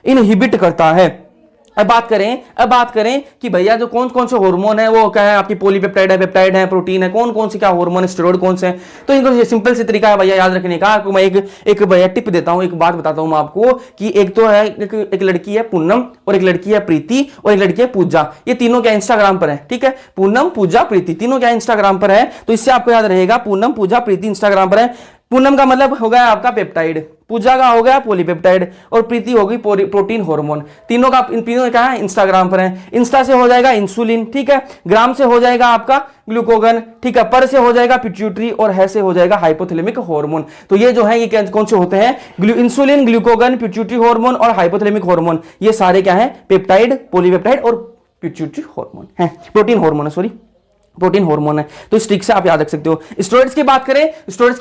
इनहिबिट करता है। अब बात करें कि भैया जो कौन कौन से हार्मोन है वो क्या है? आपकी पॉलीपेप्टाइड है, पेप्टाइड है, प्रोटीन है, कौन कौन से क्या हार्मोन है, स्टेरॉइड कौन से हैं? तो इनको ये सिंपल सी तरीका है भैया याद रखने का। मैं एक भैया टिप देता हूं, एक बात बताता हूं मैं आपको कि एक तो है एक लड़की है पूनम, और एक लड़की है प्रीति, और एक लड़की है पूजा। ये तीनों क्या इंस्टाग्राम पर है? ठीक है, पूनम, पूजा, प्रीति, तीनों क्या इंस्टाग्राम पर है। तो इससे आपको याद रहेगा, पूनम, पूजा, प्रीति इंस्टाग्राम पर है। पूनम का मतलब हो गया आपका पेप्टाइड, पूजा का हो गया पॉलीपेप्टाइड, और प्रीति होगी प्रोटीन हार्मोन। तीनों क्या है? इंस्टाग्राम पर है। इंस्टा से हो जाएगा इंसुलिन, ठीक है, ग्राम से हो जाएगा आपका ग्लूकोगन, ठीक है, पर से हो जाएगा पिट्यूटरी, और है से हो जाएगा हाइपोथैलेमिक हार्मोन। तो ये जो है ये कौन से होते हैं? इंसुलिन, ग्लूकोगन, पिट्यूटरी हार्मोन और हाइपोथैलेमिक हार्मोन, ये सारे क्या है? पेप्टाइड, पॉलीपेप्टाइड और पिट्यूटरी हार्मोन है, प्रोटीन हार्मोन है, सॉरी प्रोटीन हार्मोन है। तो इस ट्रिक से आप याद रख सकते हो। स्टेरॉइड्स की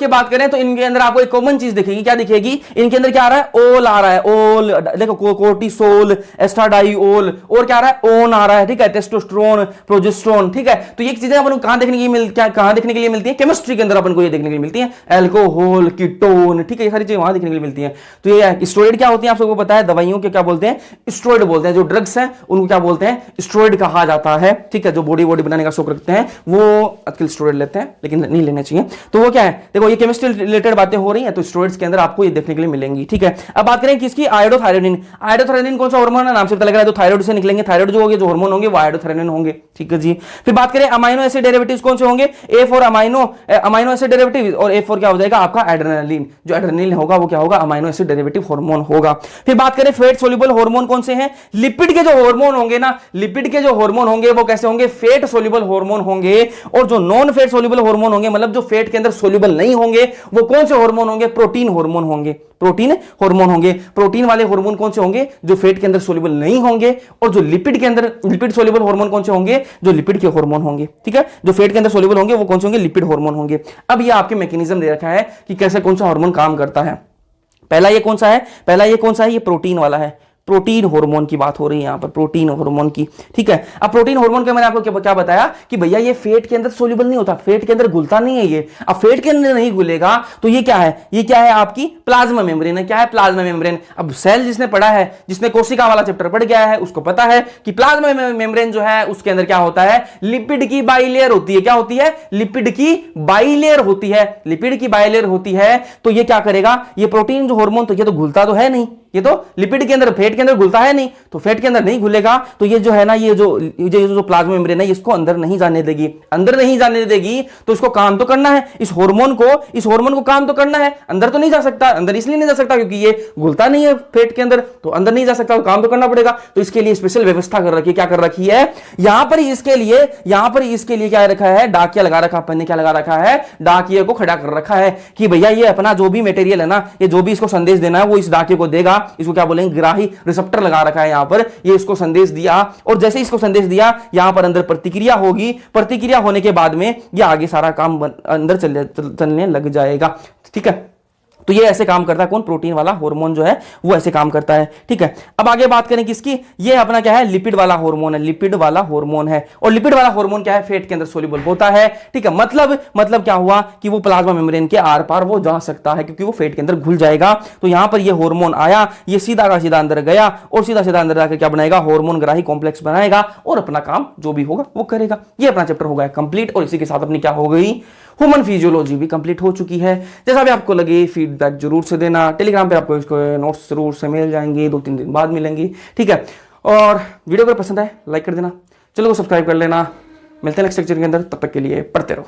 बात करें तो इनके अंदर आपको एक कॉमन चीज दिखेगी। क्या दिखेगी? इनके अंदर क्या आ रहा है? ओल आ रहा है, ओल, देखो, कोर्टिसोल, एस्ट्राडाइओल, और क्या आ रहा है? ओन आ रहा है, ठीक है, टेस्टोस्टेरोन, प्रोजेस्टेरोन, ठीक है। तो ये चीजें अपन को कहां देखने के लिए मिलती है? केमिस्ट्री के अंदर अपन को ये देखने के लिए मिलती है। अल्कोहल, कीटोन, ठीक है, ये सारी चीजें वहां देखने के लिए मिलती है। तो ये स्टेरॉइड क्या होती है? आप सबको पता है, दवाइयों के क्या बोलते हैं? स्टेरॉइड बोलते हैं। जो ड्रग्स हैं उनको क्या बोलते हैं? स्टेरॉइड कहा जाता है, ठीक है। जो बॉडी बनाने का शौक रखते हैं वो आजकल स्टेरॉइड लेते हैं, लेकिन नहीं लेने चाहिए। तो वो क्या है? देखो, ये केमिस्ट्री रिलेटेड बातें हो रही हैं, तो स्टेरॉइड्स के अंदर आपको ये देखने के लिए मिलेंगी, ठीक है। अब बात करें किसकी? आयोडोथायरोडिन। आयोडोथायरोडिन कौन सा हार्मोन है? नाम से पता लग रहा है, तो थायराइड से निकलेंगे। थायराइड जो होंगे, जो हार्मोन होंगे वो आयोडोथायरोडिन होंगे, ठीक है जी। फिर बात करें अमाइनो एसिड डेरिवेटिव्स कौन से होंगे? A for amino acid derivative, और ए फॉर क्या हो जाएगा? आपका एड्रेनालिन। जो एड्रेनालिन होगा वो क्या होगा? अमाइनो एसिड डेरिवेटिव हार्मोन होगा। फिर बात करें फैट सोल्यूबल हार्मोन कौन से हैं? लिपिड के जो हार्मोन होंगे ना, लिपिड के जो हार्मोन होंगे वो कैसे होंगे? फैट सोल्यूबल हार्मोन होंगे। और जो नॉन फैट सोल्यूबल हार्मोन होंगे, मतलब जो फैट के अंदर सोल्यूबल नहीं होंगे, वो कौन से हार्मोन होंगे? प्रोटीन हार्मोन होंगे, प्रोटीन हार्मोन होंगे। प्रोटीन वाले हार्मोन कौन से होंगे? जो फैट के अंदर सोल्यूबल नहीं होंगे। और जो लिपिड के अंदर, लिपिड सोल्यूबल हार्मोन कौन से होंगे? जो लिपिड के हार्मोन होंगे, ठीक है। जो फैट के अंदर सोल्यूबल होंगे वो कौन से होंगे? लिपिड हार्मोन होंगे। अब ये आपके मैकेनिज्म दे रखा है कि कैसे कौन सा हार्मोन काम करता है। पहला ये कौन सा है? ये प्रोटीन वाला है। प्रोटीन हार्मोन की बात हो रही है यहां पर, प्रोटीन हार्मोन की, ठीक है। अब प्रोटीन हार्मोन के मैंने आपको क्या बताया कि भैया ये फैट के अंदर सोल्यूबल नहीं होता, फैट के अंदर घुलता नहीं है ये। अब फैट के अंदर नहीं घुलेगा तो ये क्या है? ये क्या है? आपकी प्लाज्मा मेम्ब्रेन है। क्या है? Plasma membrane. अब सेल जिसने पढ़ा है, जिसने कोशिका वाला चैप्टर पढ़ गया है, उसको पता है कि प्लाज्मा मेम्ब्रेन जो है उसके अंदर क्या होता है? लिपिड की बाइलेयर होती है। क्या होती है? लिपिड की बाइलेयर होती है। लिपिड की बाइलेयर होती है। तो ये क्या करेगा? ये प्रोटीन जो हार्मोन, तो ये तो घुलता तो है नहीं, ये तो लिपिड के अंदर, फैट के अंदर घुलता है नहीं, तो फैट के अंदर नहीं घुलेगा। तो ये जो है ना, ये जो प्लाज्मा मेम्ब्रेन है, इसको अंदर नहीं जाने देगी। अंदर नहीं जाने देगी तो इसको काम तो करना है, इस हार्मोन को काम तो करना है। अंदर तो नहीं जा सकता, अंदर इसलिए नहीं जा सकता क्योंकि ये घुलता नहीं है फैट के अंदर, तो अंदर नहीं जा सकता, तो काम तो करना पड़ेगा। तो इसके लिए स्पेशल व्यवस्था कर रखी है। क्या कर रखी है? यहां पर इसके लिए क्या रखा है? डाकिया लगा रखा। अपन ने क्या लगा रखा है? डाकिया को खड़ा कर रखा है कि भैया ये अपना जो भी मटेरियल है ना, ये जो भी इसको संदेश देना है वो इस डाकिया को देगा। इसको क्या बोलेंगे? ग्राही रिसेप्टर लगा रखा है यहां पर। ये इसको संदेश दिया, और जैसे इसको संदेश दिया, यहां पर अंदर प्रतिक्रिया होगी। प्रतिक्रिया होने के बाद में ये आगे सारा काम अंदर चलने लग जाएगा, ठीक है। तो ये ऐसे काम करता है कौन? प्रोटीन वाला हार्मोन जो है वो ऐसे काम करता है, ठीक है। अब आगे बात करें किसकी? ये अपना क्या है? लिपिड वाला हार्मोन है। लिपिड वाला हार्मोन है। और लिपिड वाला हार्मोन क्या है? फैट के अंदर सोल्यूबल होता है, ठीक है। मतलब क्या हुआ कि वो प्लाज्मा मेम्ब्रेन के आर पार वो जा सकता है, क्योंकि वो फैट के अंदर घुल जाएगा। तो यहां पर ये हार्मोन आया, ये सीधा का सीधा अंदर गया, और सीधा सीधा अंदर जाकर क्या बनाएगा? हार्मोन ग्राही कॉम्प्लेक्स बनाएगा, और अपना काम जो भी होगा वो करेगा। ये अपना चैप्टर हो गया कंप्लीट। और इसी के साथ अपनी क्या हो गई? ह्यूमन फिजियोलॉजी भी कंप्लीट हो चुकी है। जैसा भी आपको लगे फीडबैक जरूर से देना। टेलीग्राम पे आपको इसको नोट्स जरूर से मिल जाएंगे, 2-3 दिन बाद मिलेंगी, ठीक है। और वीडियो अगर पसंद आए लाइक कर देना, चलो सब्सक्राइब कर लेना। मिलते हैं नेक्स्ट लेक्चर के अंदर, तब तक के लिए पढ़ते रहो।